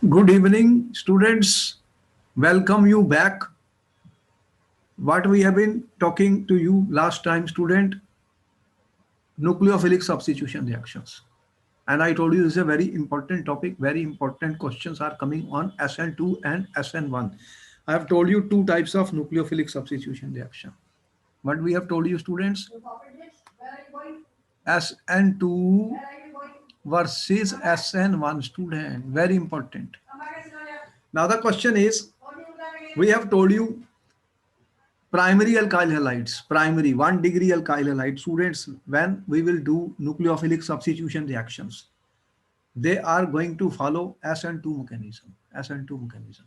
Good evening, students. Welcome you back. What we have been talking to you last time, student, nucleophilic substitution reactions. And I told you this is a very important topic. Very important questions are coming on SN2 and SN1. I have told you two types of nucleophilic substitution reaction. What we have told you, students, SN2 versus SN1, student. Very important. Now the question is, we have told you primary alkyl halides, primary 1 degree alkyl halide students, when we will do nucleophilic substitution reactions, they are going to follow SN2 mechanism. SN2 mechanism.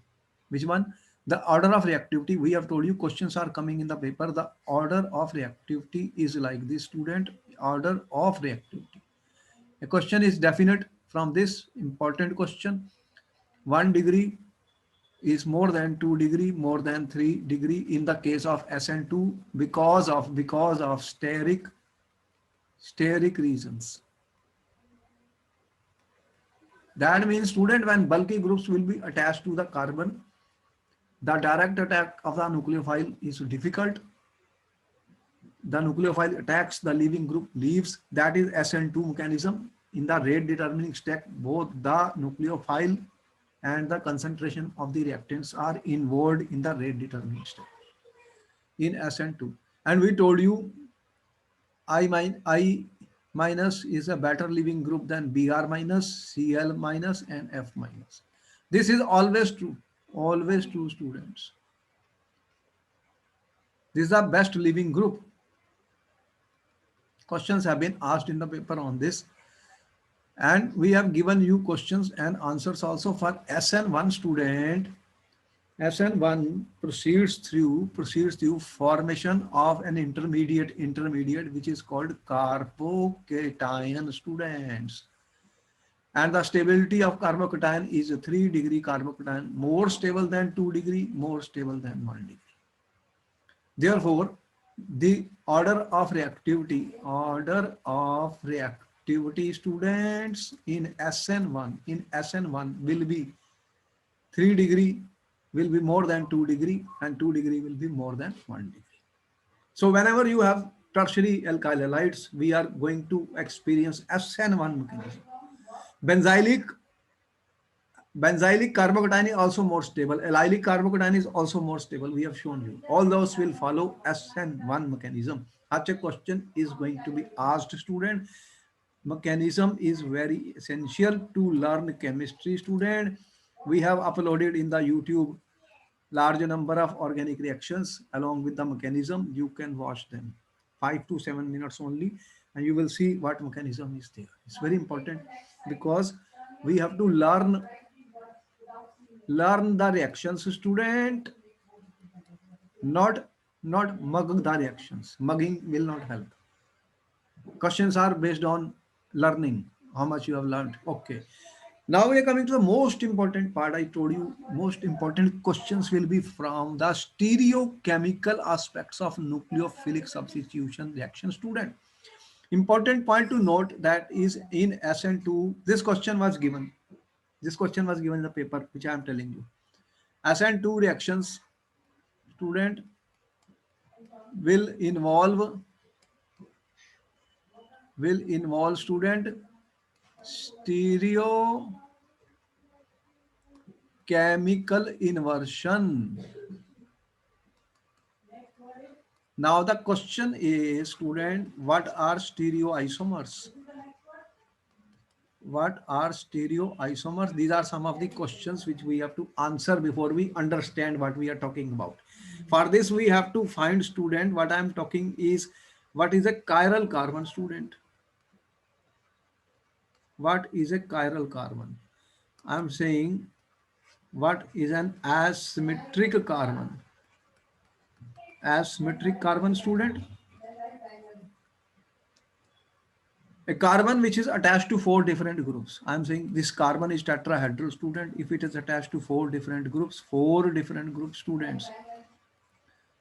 Which one? The order of reactivity. We have told you questions are coming in the paper. The order of reactivity is like this, student. Order of reactivity. A question is definite from this important question. 1 degree is more than 2 degree, more than 3 degree in the case of SN2 because of steric reasons. That means, student, when bulky groups will be attached to the carbon, the direct attack of the nucleophile is difficult. The nucleophile attacks, the leaving group leaves. That is SN2 mechanism. In the rate determining step, both the nucleophile and the concentration of the reactants are involved in the rate determining step in SN2. And we told you I minus is a better leaving group than Br minus, Cl minus, and F minus. This is always true, students. This is the best leaving group. Questions have been asked in the paper on this. And we have given you questions and answers also for SN1, student. SN1 proceeds through formation of an intermediate which is called carbocation, students. And the stability of carbocation is a 3 degree carbocation, more stable than 2 degree, more stable than 1 degree. Therefore, the order of reactivity students in SN1 will be 3 degree will be more than 2 degree, and 2 degree will be more than 1 degree. So whenever you have tertiary alkyl halides, we are going to experience SN1 mechanism. Benzylic carbocation is also more stable. Allylic carbocation is also more stable. We have shown you. All those will follow SN1 mechanism. Such a question is going to be asked, student. Mechanism is very essential to learn chemistry, student. We have uploaded in the YouTube large number of organic reactions along with the mechanism. You can watch them 5 to 7 minutes only, and you will see what mechanism is there. It's very important because we have to learn the reactions, student, not mug the reactions. Mugging will not help. Questions are based on learning, how much you have learned. Okay, now we are coming to the most important part. I told you most important questions will be from the stereochemical aspects of nucleophilic substitution reaction, student. Important point to note that is in SN2, this question was given in the paper, which I am telling you. SN2 reactions, student, will involve student stereochemical inversion. Now the question is, student, what are stereoisomers? What are stereoisomers? These are some of the questions which we have to answer before we understand what we are talking about. For this, we have to find, student, what I am talking is, what is a chiral carbon, student? What is a chiral carbon? I am saying, what is an asymmetric carbon? Asymmetric carbon, student? A carbon which is attached to 4 different groups. I am saying this carbon is tetrahedral, student. If it is attached to 4 different groups, students.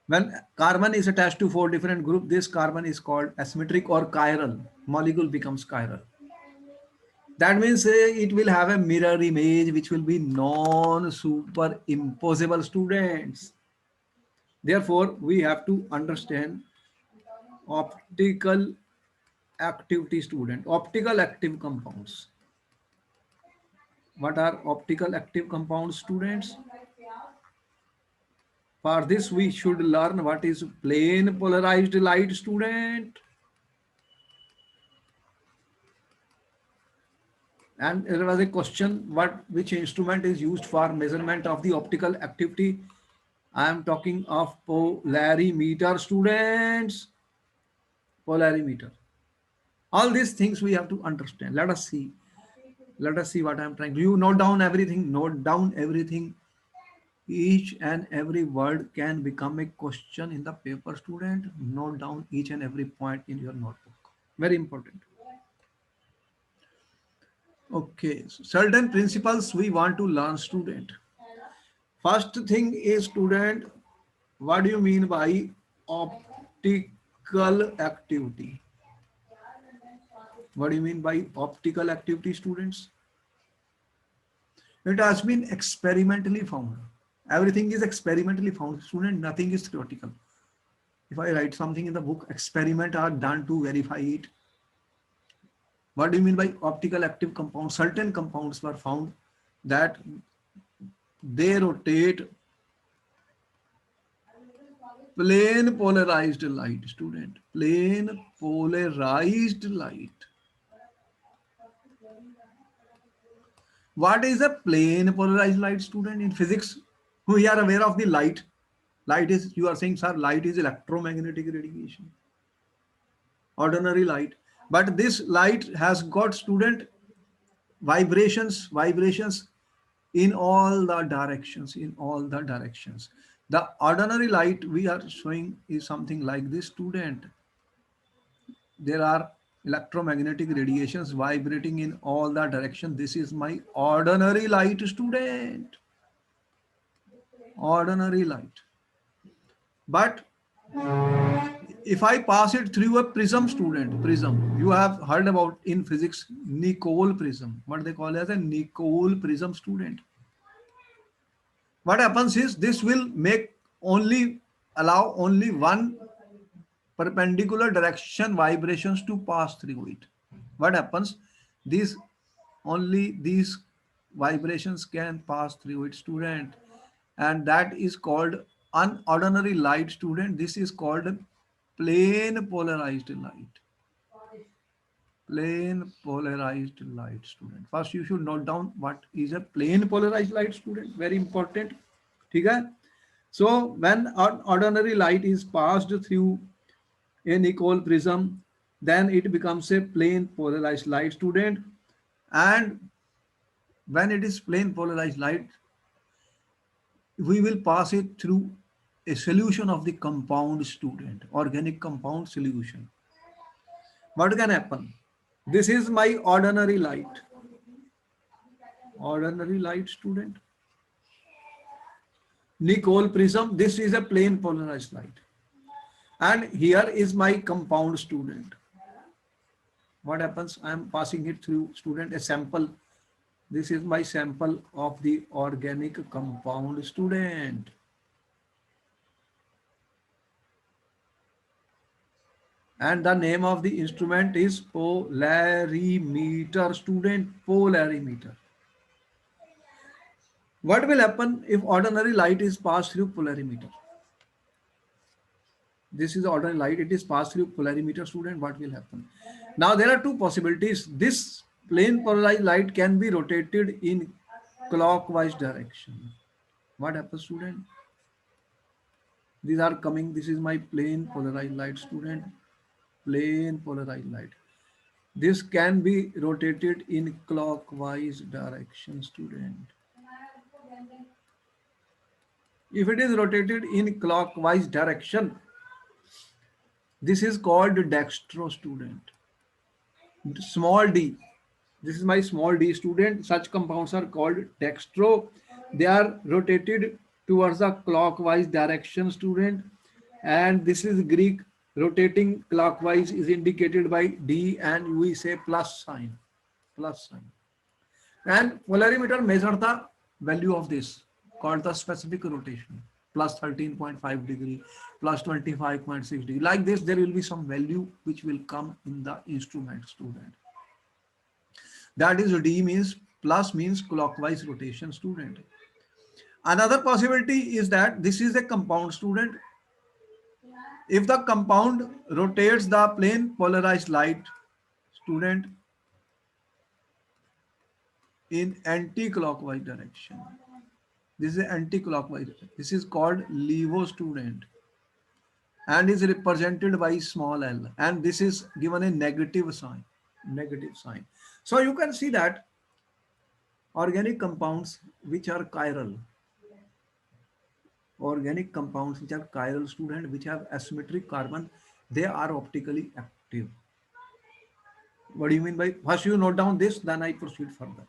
When carbon is attached to 4 different groups, this carbon is called asymmetric or chiral. Molecule becomes chiral. That means it will have a mirror image which will be non-superimposable students. Therefore, we have to understand optical activity student, optical active compounds. What are optical active compounds students? For this, we should learn what is plane polarized light student. And there was a question, which instrument is used for measurement of the optical activity? I am talking of polarimeter students. Polarimeter. All these things we have to understand. Let us see. Let us see what I am trying. Do you note down everything? Note down everything. Each and every word can become a question in the paper, student. Note down each and every point in your notebook. Very important. Okay, so certain principles we want to learn, student. First thing is, student, what do you mean by optical activity? What do you mean by optical activity, students? It has been experimentally found. Everything is experimentally found, student. Nothing is theoretical. If I write something in the book, experiment are done to verify it. What do you mean by optical active compounds? Certain compounds were found that they rotate plane polarized light, student. Plane polarized light. What is a plane polarized light, student? In physics, we are aware of the light. Light is, you are saying, sir, light is electromagnetic radiation, ordinary light. But this light has got, student, vibrations in all the directions, The ordinary light we are showing is something like this, student. There are electromagnetic radiations vibrating in all the direction. This is my ordinary light, student. Ordinary light. But if I pass it through a prism, student, prism, you have heard about in physics, Nicole prism, what they call as a Nicole prism, student. What happens is this will allow only one perpendicular direction vibrations to pass through it. What happens? These only these vibrations can pass through it, student, and that is called unordinary light, student. This is called plane polarized light. Plane polarized light, student. First, you should note down what is a plane polarized light, student. Very important. Okay? So when ordinary light is passed through a Nicole prism, then it becomes a plane polarized light, student. And when it is plane polarized light, we will pass it through a solution of the compound, student, organic compound solution. What can happen? This is my ordinary light. Ordinary light, student. Nicole prism, this is a plane polarized light. And here is my compound, student. What happens? I am passing it through, student, a sample. This is my sample of the organic compound, student. And the name of the instrument is polarimeter, student, polarimeter. What will happen if ordinary light is passed through polarimeter? This is ordinary light, it is passed through polarimeter, student. What will happen? Now there are two possibilities. This plane polarized light can be rotated in clockwise direction. What happens, student? These are coming. This is my plane polarized light, student. Plane polarized light. This can be rotated in clockwise direction, student. If it is rotated in clockwise direction, this is called dextro, student. Small d. This is my small d, student. Such compounds are called dextro. They are rotated towards the clockwise direction, student. And this is Greek. Rotating clockwise is indicated by D, and we say plus sign. plus sign. And polarimeter measure the value of this, called the specific rotation, plus 13.5 degree, plus 25.6 degree. Like this, there will be some value which will come in the instrument, student. That is D means, plus means clockwise rotation, student. Another possibility is that this is a compound, student. If the compound rotates the plane polarized light, student, in anti-clockwise direction. This is anti-clockwise. This is called LEVO, student, and is represented by small l. And this is given a negative sign. Negative sign. So you can see that organic compounds which are chiral, student, which have asymmetric carbon, they are optically active. What do you mean by? First you note down this, then I proceed further.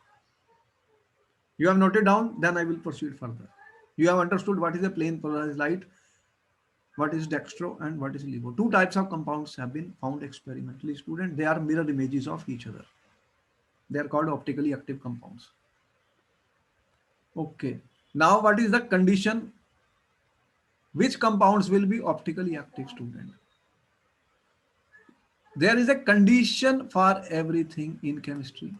You have noted down, then I will proceed further. You have understood what is a plane polarized light, what is dextro, and what is LEVO. Two types of compounds have been found experimentally, student. They are mirror images of each other. They are called optically active compounds. Okay. Now what is the condition? Which compounds will be optically active, student? There is a condition for everything in chemistry.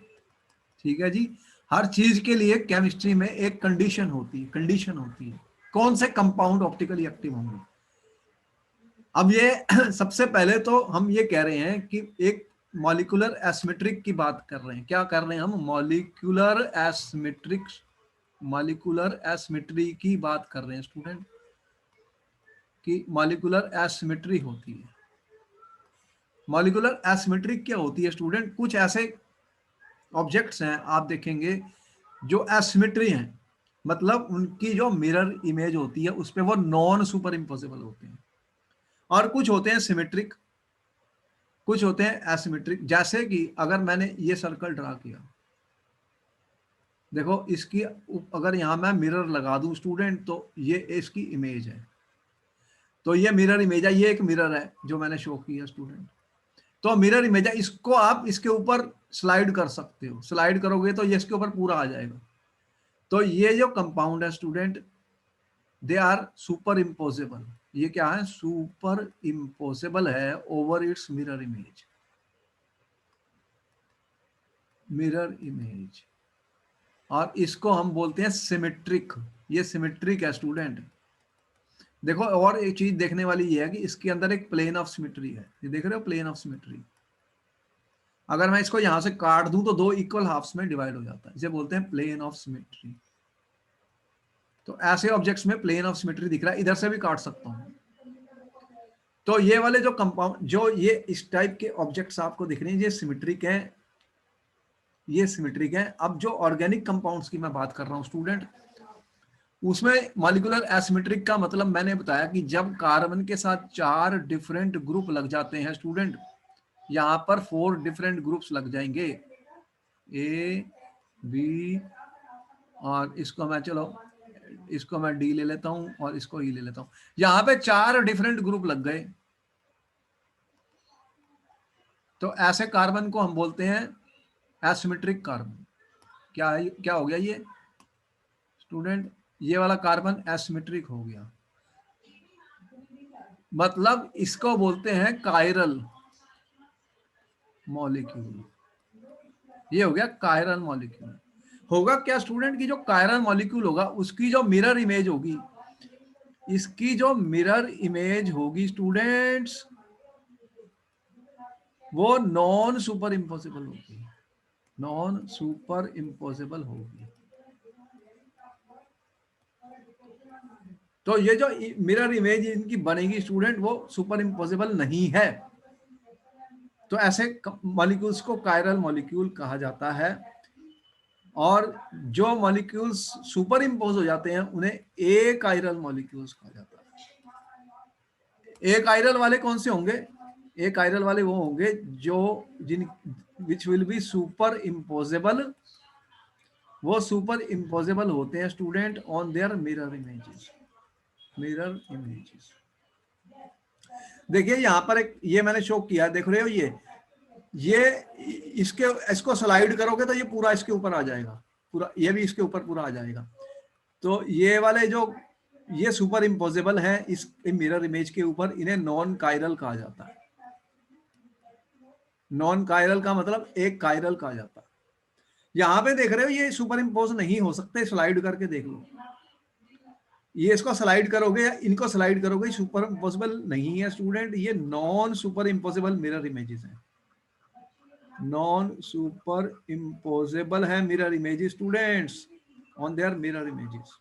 ठीक है जी, हर चीज के लिए chemistry में एक condition होती है, कौन से कंपाउंड ऑप्टिकली एक्टिव होंगे। अब ये सबसे पहले तो हम ये कह रहे हैं कि एक मॉलिक्यूलर एसिमेट्रिक की बात कर रहे हैं। क्या कर रहे हैं हम? मॉलिक्यूलर एसिमेट्री की बात कर रहे हैं, स्टूडेंट, कि मॉलिक्यूलर एसिमेट्री होती है। मॉलिक्यूलर एसिमेट्री क्या होती है, स्टूडेंट? कुछ ऐसे ऑब्जेक्ट्स हैं, आप देखेंगे, जो एसिमेट्री हैं, मतलब उनकी जो मिरर इमेज होती है उस पर वो नॉन सुपर इम्पोजेबल होते हैं, और कुछ होते हैं सिमेट्रिक, कुछ होते हैं एसिमेट्रिक। जैसे कि अगर मैंने ये सर्कल ड्रा किया, देखो इसकी अगर यहां मैं मिरर लगा दूं, स्टूडेंट, तो ये इसकी इमेज है, तो ये मिरर इमेज है, ये एक मिरर है जो मैंने शो किया, स्टूडेंट। तो मिरर इमेज है, इसको आप इसके ऊपर स्लाइड कर सकते हो, स्लाइड करोगे तो ये इसके ऊपर पूरा आ जाएगा। तो ये जो कंपाउंड है, student, they are superimposable. ये क्या है? सुपर इम्पोजेबल है ओवर इट्स मिरर इमेज। और इसको हम बोलते हैं सिमेट्रिक। ये सिमेट्रिक है, स्टूडेंट। देखो, और एक चीज देखने वाली ये है कि इसके अंदर एक प्लेन ऑफ सिमेट्री है। ये देख रहे हो, प्लेन ऑफ सिमेट्री। अगर मैं इसको यहां से काट दूं तो दो इक्वल हाफ्स में डिवाइड हो जाता है, इसे बोलते हैं प्लेन ऑफ सिमेट्री। तो ऐसे ऑब्जेक्ट्स में प्लेन ऑफ सिमेट्री दिख रहा है, इधर से भी काट सकता हूं। तो ये वाले जो कंपाउंड, जो ये इस टाइप के ऑब्जेक्ट्स आपको दिख रहे हैं, ये सिमेट्रिक हैं, ये सिमेट्रिक हैं। अब जो ऑर्गेनिक कंपाउंड्स की मैं बात कर रहा हूं, स्टूडेंट, उसमें मॉलिक्यूलर एसिमेट्रिक का मतलब मैंने बताया कि जब कार्बन के साथ 4 डिफरेंट ग्रुप लग जाते हैं, स्टूडेंट, यहां पर 4 डिफरेंट ग्रुप्स लग जाएंगे, ए, बी, और इसको मैं डी ले लेता हूं और इसको ई ले लेता हूं। यहां पे 4 डिफरेंट ग्रुप लग गए, तो ऐसे कार्बन को हम बोलते हैं एसिमेट्रिक कार्बन। क्या हो गया ये, स्टूडेंट? ये वाला कार्बन एसिमेट्रिक हो गया, मतलब इसको बोलते हैं कायरल मॉलिक्यूल। ये हो गया कायरल मॉलिक्यूल। होगा क्या, स्टूडेंट, की जो कायरल मॉलिक्यूल होगा उसकी जो मिरर इमेज होगी, इसकी जो मिरर इमेज होगी, स्टूडेंट्स, वो नॉन सुपर इम्पोसिबल होगी, नॉन सुपर इम्पोसिबल होगी। तो ये जो मिरर इमेज इनकी बनेगी, स्टूडेंट, वो सुपर इम्पोसिबल नहीं है। तो ऐसे मॉलिक्यूल्स को कायरल मॉलिक्यूल कहा जाता है, और जो मॉलिक्यूल्स सुपर इम्पोज हो जाते हैं उन्हें ए कायरल मॉलिक्यूल्स कहा जाता है। ए कायरल वाले कौन से होंगे? ए कायरल वाले वो होंगे जो which will be super imposable. वो सुपर इम्पोजेबल होते हैं, student, on their mirror images. देखिए यहां पर एक ये मैंने शो किया, देख रहे हो, ये इसके इसको स्लाइड करोगे तो ये पूरा इसके ऊपर आ जाएगा, पूरा ये भी इसके ऊपर पूरा आ जाएगा। तो ये वाले जो ये सुपर इम्पोजेबल है इस मिरर इमेज के ऊपर, इन्हें नॉन कायरल कहा जाता है। नॉन कायरल का मतलब एक कायरल कहा जाता है। यहां पे देख रहे हो ये सुपर इम्पोज नहीं हो सकते, स्लाइड करके देख लो, ये इसको स्लाइड करोगे या इनको स्लाइड करोगे सुपर इम्पॉसिबल नहीं है स्टूडेंट, ये non super impossible mirror images हैं, नॉन सुपर इम्पोजेबल है mirror images students on their mirror images.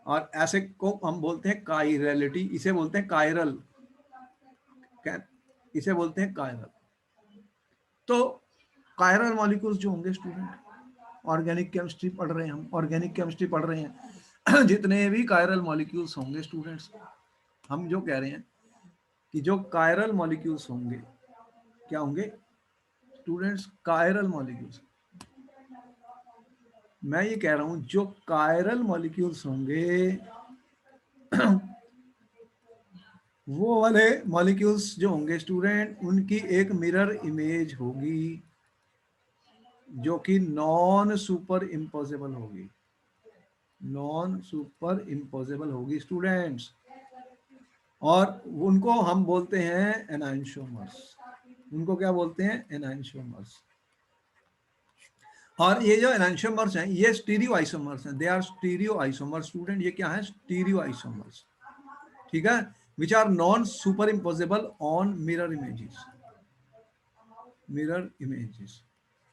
और ऐसे को हम बोलते हैं कायरलिटी, इसे बोलते हैं कायरल, इसे बोलते हैं कायरल। तो कायरल मॉलिक्यूल्स जो होंगे स्टूडेंट, ऑर्गेनिक केमिस्ट्री पढ़ रहे हैं हम, ऑर्गेनिक केमिस्ट्री पढ़ रहे हैं जितने भी कायरल मॉलिक्यूल्स होंगे स्टूडेंट्स, हम जो कह रहे हैं कि जो कायरल मॉलिक्यूल्स होंगे, क्या होंगे स्टूडेंट्स, कायरल मॉलिक्यूल्स, मैं ये कह रहा हूं जो कायरल मॉलिक्यूल्स होंगे वो वाले मॉलिक्यूल्स जो होंगे स्टूडेंट, उनकी एक मिरर इमेज होगी जो कि नॉन सुपर इम्पॉसिबल होगी, नॉन सुपर इम्पॉसिबल होगी स्टूडेंट्स। और उनको हम बोलते हैं एनांशियोमर्स, उनको क्या बोलते हैं, एनांशियोमर्स। और ये जो एनांशियोमर्स हैं ये स्टीरियो आइसोमर्स हैं, they are stereo isomers student, ये क्या है, स्टीरियो आइसोमर्स, ठीक है, which are non superimposable on mirror images, mirror images.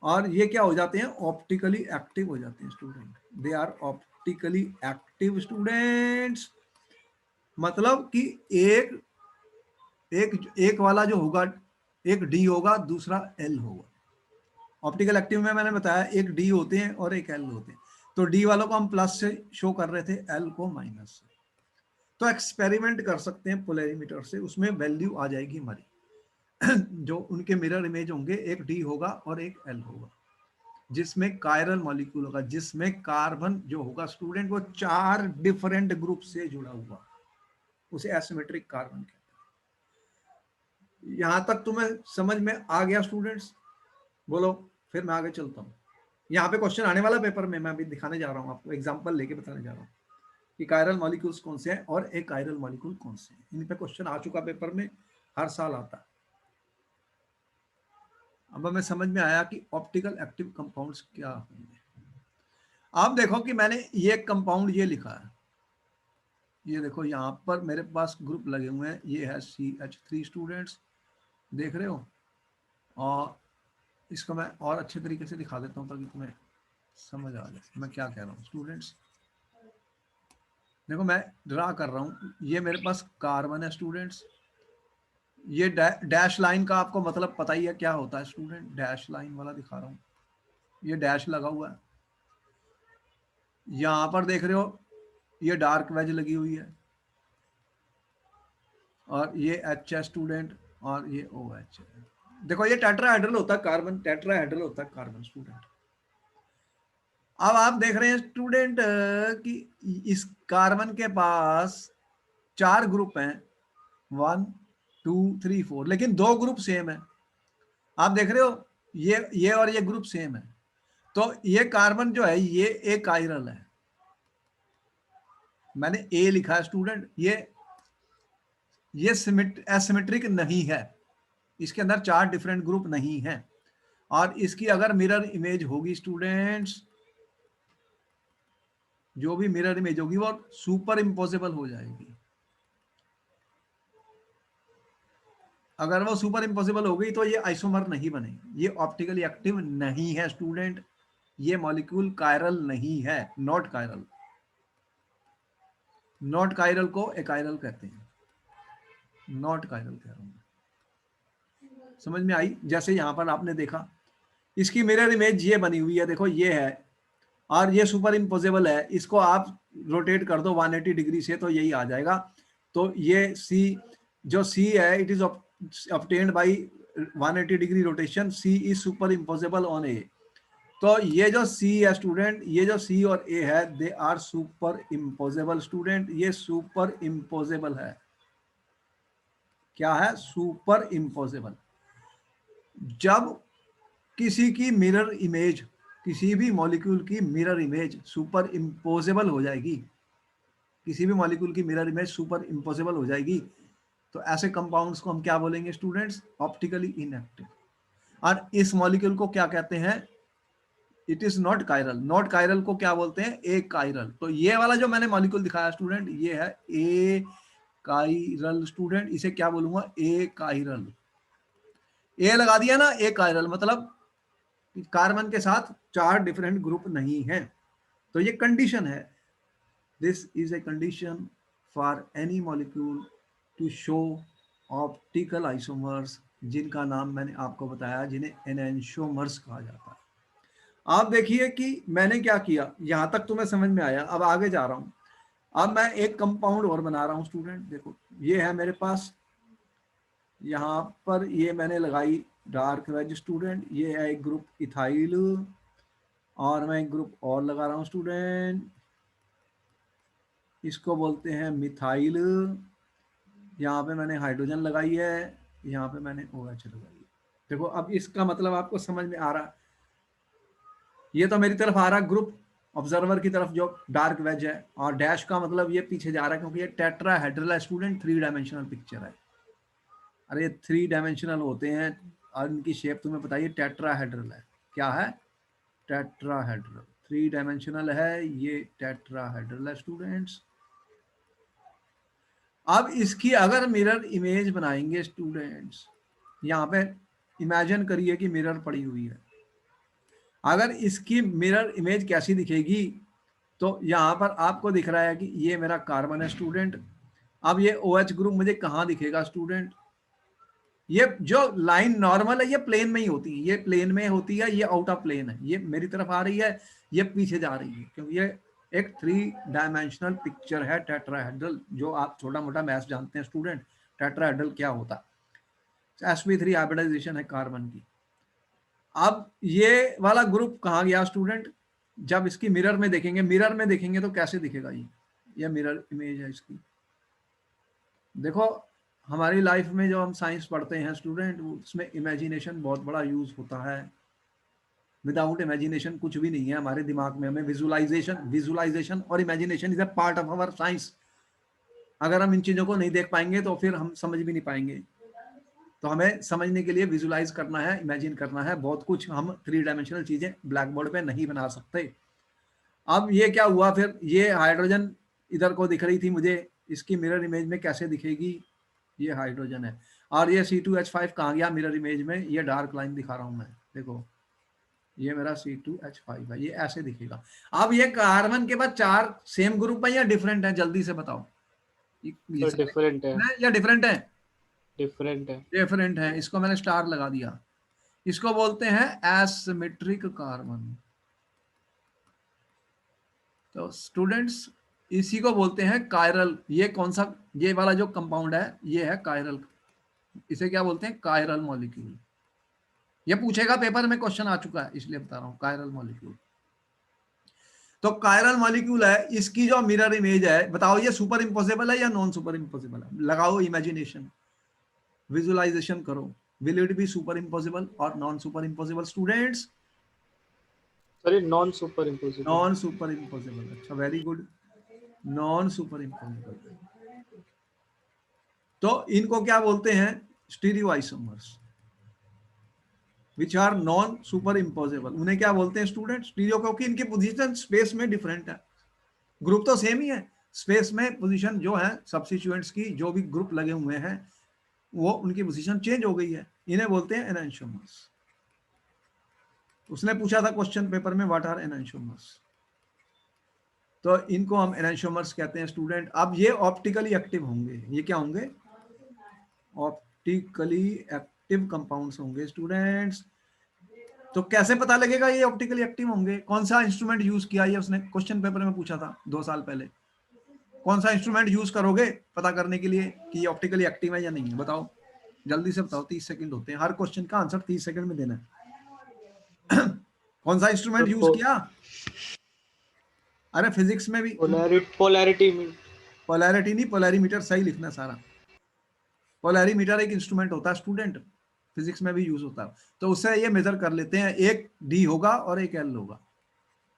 और ये क्या हो जाते हैं, ऑप्टिकली एक्टिव हो जाते हैं student, they are optically active students. मतलब कि एक एक एक वाला जो होगा, एक डी होगा दूसरा एल होगा। ऑप्टिकल एक्टिव में मैंने बताया एक डी होते हैं और एक एल होते हैं, तो डी वालों को हम प्लस से शो कर रहे थे, एल को माइनस से। तो एक्सपेरिमेंट कर सकते हैं पोलैरिमीटर से, उसमें वैल्यू आ जाएगी हमारी जो उनके मिरर इमेज होंगे, एक डी होगा और एक एल होगा, जिसमें कायरल मॉलिक्यूल होगा, जिसमें कार्बन जो होगा स्टूडेंट वो 4 डिफरेंट ग्रुप से जुड़ा हुआ, उसे एसिमेट्रिक कार्बन कहते हैं। यहां तक तुम्हें समझ में आ गया स्टूडेंट्स, बोलो, फिर मैं आगे चलता हूँ। यहाँ पे क्वेश्चन आने वाला पेपर में, मैं अभी दिखाने जा रहा हूँ आपको, एग्जांपल लेके बताने जा रहा हूँ कि कायरल मॉलिक्यूल्स कौन से हैं और एक कायरल मॉलिक्यूल कौन से हैं। इन पे क्वेश्चन आ चुका पेपर में, हर साल आता है। अब हमें समझ में आया कि ऑप्टिकल एक्टिव कंपाउंड्स क्या होंगे। आप देखो कि मैंने ये कंपाउंड ये लिखा है, ये देखो यहाँ पर मेरे पास ग्रुप लगे हुए हैं, ये है CH3 स्टूडेंट्स, देख रहे हो। और इसको मैं और अच्छे तरीके से दिखा देता हूँ ताकि तुम्हें समझ आ जाए मैं क्या कह रहा हूँ स्टूडेंट्स। देखो मैं ड्रा कर रहा हूँ, ये मेरे पास कार्बन है स्टूडेंट्स, ये डैश लाइन का आपको मतलब पता ही है क्या होता है स्टूडेंट, डैश लाइन वाला दिखा रहा हूँ, ये डैश लगा हुआ है। यहाँ पर देख रहे हो ये डार्क वेज लगी हुई है, और ये H है स्टूडेंट, और ये OH है। देखो ये टेट्राहेड्रल होता है कार्बन, टेट्राहेड्रल होता है कार्बन स्टूडेंट। अब आप देख रहे हैं स्टूडेंट कि इस कार्बन के पास 4 ग्रुप हैं, 1 2 3 4, लेकिन 2 ग्रुप सेम है। आप देख रहे हो ये और ये ग्रुप सेम है, तो ये कार्बन जो है ये एक कायरल है, मैंने ए लिखा है स्टूडेंट, ये एसिमेट्रिक नहीं है, इसके अंदर 4 डिफरेंट ग्रुप नहीं है। और इसकी अगर मिरर इमेज होगी स्टूडेंट्स, जो भी मिरर इमेज होगी वो सुपर इम्पोसिबल हो जाएगी। अगर वो सुपर इम्पोसिबल हो गई तो ये आइसोमर नहीं बनेगी, ये ऑप्टिकली एक्टिव नहीं है स्टूडेंट, ये मॉलिक्यूल कायरल नहीं है, नॉट कायरल। नॉट कायरल को एकायरल कहते हैं, नॉट कायरल कह रहा हूं। समझ में आई? जैसे यहां पर आपने देखा इसकी मिरर इमेज ये बनी हुई है, देखो ये है, और ये सुपर इम्पोजेबल है, इसको आप रोटेट कर दो 180 डिग्री से तो यही आ जाएगा। तो ये सी, जो सी है it is obtained by 180 degree rotation, C is superimposable on A. तो ये जो सी है स्टूडेंट, ये जो सी और ए है they are superimposable student, ये सुपर इम्पोजेबल है। क्या है? Superimposable. जब किसी की मिरर इमेज, किसी भी मॉलिक्यूल की मिरर इमेज सुपर इम्पोजेबल हो जाएगी, किसी भी मॉलिक्यूल की मिरर इमेज सुपर इम्पोजेबल हो जाएगी, तो ऐसे कंपाउंड्स को हम क्या बोलेंगे स्टूडेंट्स? Optically inactive. और इस मॉलिक्यूल को क्या कहते हैं? It is not chiral. Not chiral को क्या बोलते हैं? ए कायरल। तो ये वाला जो मैंने मॉलिक्यूल दिखाया स्टूडेंट, ये है ए कायरल स्टूडेंट। इसे क्या बोलूंगा? ए कायरल। ए लगा दिया ना, ए कायरल मतलब कार्बन के साथ 4 डिफरेंट ग्रुप नहीं है। तो ये कंडीशन है, this is a condition for any molecule to show optical isomers, जिनका नाम मैंने आपको बताया, जिन्हें एनेंशियोमर्स कहा जाता है। आप देखिए कि मैंने क्या किया, यहां तक तुम्हें समझ में आया। अब आगे जा रहा हूं। अब मैं एक कंपाउंड और बना रहा हूं स्टूडेंट। देखो ये है मेरे पास, यहाँ पर ये मैंने लगाई डार्क वेज स्टूडेंट। ये है एक ग्रुप इथाइल, और मैं एक ग्रुप और लगा रहा हूँ स्टूडेंट, इसको बोलते हैं मिथाइल। यहाँ पे मैंने हाइड्रोजन लगाई है, यहाँ पे मैंने OH लगाई है। देखो अब इसका मतलब आपको समझ में आ रहा, ये तो मेरी तरफ आ रहा ग्रुप ऑब्जर्वर की तरफ जो डार्क वेज है, और डैश का मतलब ये पीछे जा रहा है क्योंकि ये टेट्राहेड्रल है स्टूडेंट, 3 डायमेंशनल पिक्चर है। अरे 3 डायमेंशनल होते हैं और इनकी शेप तुम्हें बताइए, टेट्राहेड्रल है। क्या है? टेट्राहेड्रल, 3 डायमेंशनल है, ये टेट्राहेड्रल है स्टूडेंट्स। अब इसकी अगर मिरर इमेज बनाएंगे स्टूडेंट्स, यहाँ पे इमेजिन करिए कि मिरर पड़ी हुई है। अगर इसकी मिरर इमेज कैसी दिखेगी, तो यहाँ पर आपको दिख रहा है कि ये मेरा कार्बन है स्टूडेंट। अब ये OH ग्रुप मुझे कहाँ दिखेगा स्टूडेंट? ये जो लाइन नॉर्मल है ये प्लेन में ही होती है, ये प्लेन में होती है, ये आउट ऑफ प्लेन है, ये मेरी तरफ आ रही है, ये पीछे जा रही है, क्योंकि ये एक 3 डायमेंशनल पिक्चर है टेट्राहेड्रल, जो आप छोटा मोटा मैथ्स जानते हैं स्टूडेंट। टेट्राहेड्रल क्या होता है? sp3 हाइब्रिडाइजेशन है कार्बन की। अब ये वाला ग्रुप कहाँ गया स्टूडेंट? जब इसकी मिरर में देखेंगे, मिरर में देखेंगे तो कैसे दिखेगा ये मिरर इमेज है इसकी। देखो हमारी लाइफ में जो हम साइंस पढ़ते हैं स्टूडेंट, उसमें इमेजिनेशन बहुत बड़ा यूज होता है। विदाउट इमेजिनेशन कुछ भी नहीं है हमारे दिमाग में। हमें विजुलाइजेशन और imagination is a part of our science. अगर हम इन चीजों को नहीं देख पाएंगे तो फिर हम समझ भी नहीं पाएंगे। तो हमें समझने के लिए विजुलाइज करना है, इमेजिन करना है बहुत कुछ। हम 3 डायमेंशनल चीजें ब्लैक बोर्ड पे नहीं बना सकते। अब ये क्या हुआ फिर, ये हाइड्रोजन इधर को दिख रही थी मुझे, इसकी मिरर इमेज में कैसे दिखेगी? ये हाइड्रोजन है, और ये C2H5 कहाँ गया मिरर इमेज में? ये डार्क लाइन दिखा रहा हूं मैं, देखो ये मेरा C2H5 है, ये ऐसे दिखेगा। अब ये कार्बन के बाद 4 सेम ग्रुप है या डिफरेंट है? जल्दी से बताओ। ये तो डिफरेंट है। या डिफरेंट है? डिफरेंट है। डिफरेंट है, इसको मैंने स्टार लगा दिया। इसको बोलते हैं एसिमेट्रिक कार्बन। तो स्टूडेंट्स इसी को बोलते हैं कायरल। ये कौन सा, ये वाला जो कंपाउंड है ये है कायरल। इसे क्या बोलते हैं? Chiral molecule. ये पूछेगा पेपर में, क्वेश्चन आ चुका है इसलिए बता रहा हूं, कायरल मॉलिक्यूल। तो कायरल मॉलिक्यूल है, इसकी जो मिरर इमेज है, बताओ ये सुपर इम्पोसिबल है या नॉन सुपर इम्पोसिबल है? लगाओ इमेजिनेशन, विजुअलाइजेशन करो। Will it be superimposable और non superimposable students? Sorry, non superimposable. Non superimposable. अच्छा, very good, non superimposable. तो इनको क्या बोलते हैं? Stereoisomers which are non superimposable. उन्हें क्या बोलते हैं स्टूडेंट? स्टीरियो, क्योंकि इनकी पोजीशन स्पेस में डिफरेंट है। ग्रुप तो सेम ही है, स्पेस में पोजीशन जो है सब्स्टिट्यूएंट्स की, जो भी ग्रुप लगे हुए हैं वो उनकी पोजीशन चेंज हो गई है। इन्हें बोलते हैं एनेंशियोमर्स। उसने पूछा था क्वेश्चन पेपर में, व्हाट आर एनेंशियोमर्स? तो इनको हम एनेंशियोमर्स कहते हैं स्टूडेंट। अब ये ऑप्टिकली एक्टिव होंगे। ये क्या होंगे? ऑप्टिकली एक्टिव कंपाउंड्स होंगे स्टूडेंट्स। तो कैसे पता लगेगा ये ऑप्टिकली एक्टिव होंगे? कौन सा इंस्ट्रूमेंट यूज किया? ये उसने क्वेश्चन पेपर में पूछा था 2 साल पहले। कौन सा इंस्ट्रूमेंट यूज करोगे पता करने के लिए कि ये ऑप्टिकली एक्टिव है या नहीं है? बताओ, जल्दी से बताओ, 30 सेकंड होते हैं, हर क्वेश्चन का आंसर 30 सेकंड में देना है। कौन सा इंस्ट्रूमेंट यूज किया? अरे फिजिक्स में भी पोलैरिटी में। पोलैरिटी नहीं, पोलैरीमीटर सही लिखना सारा। पोलैरीमीटर एक इंस्ट्रूमेंट होता है स्टूडेंट। फिजिक्स में भी यूज होता है। तो उससे ये मेजर कर लेते हैं, एक डी होगा और एक एल होगा।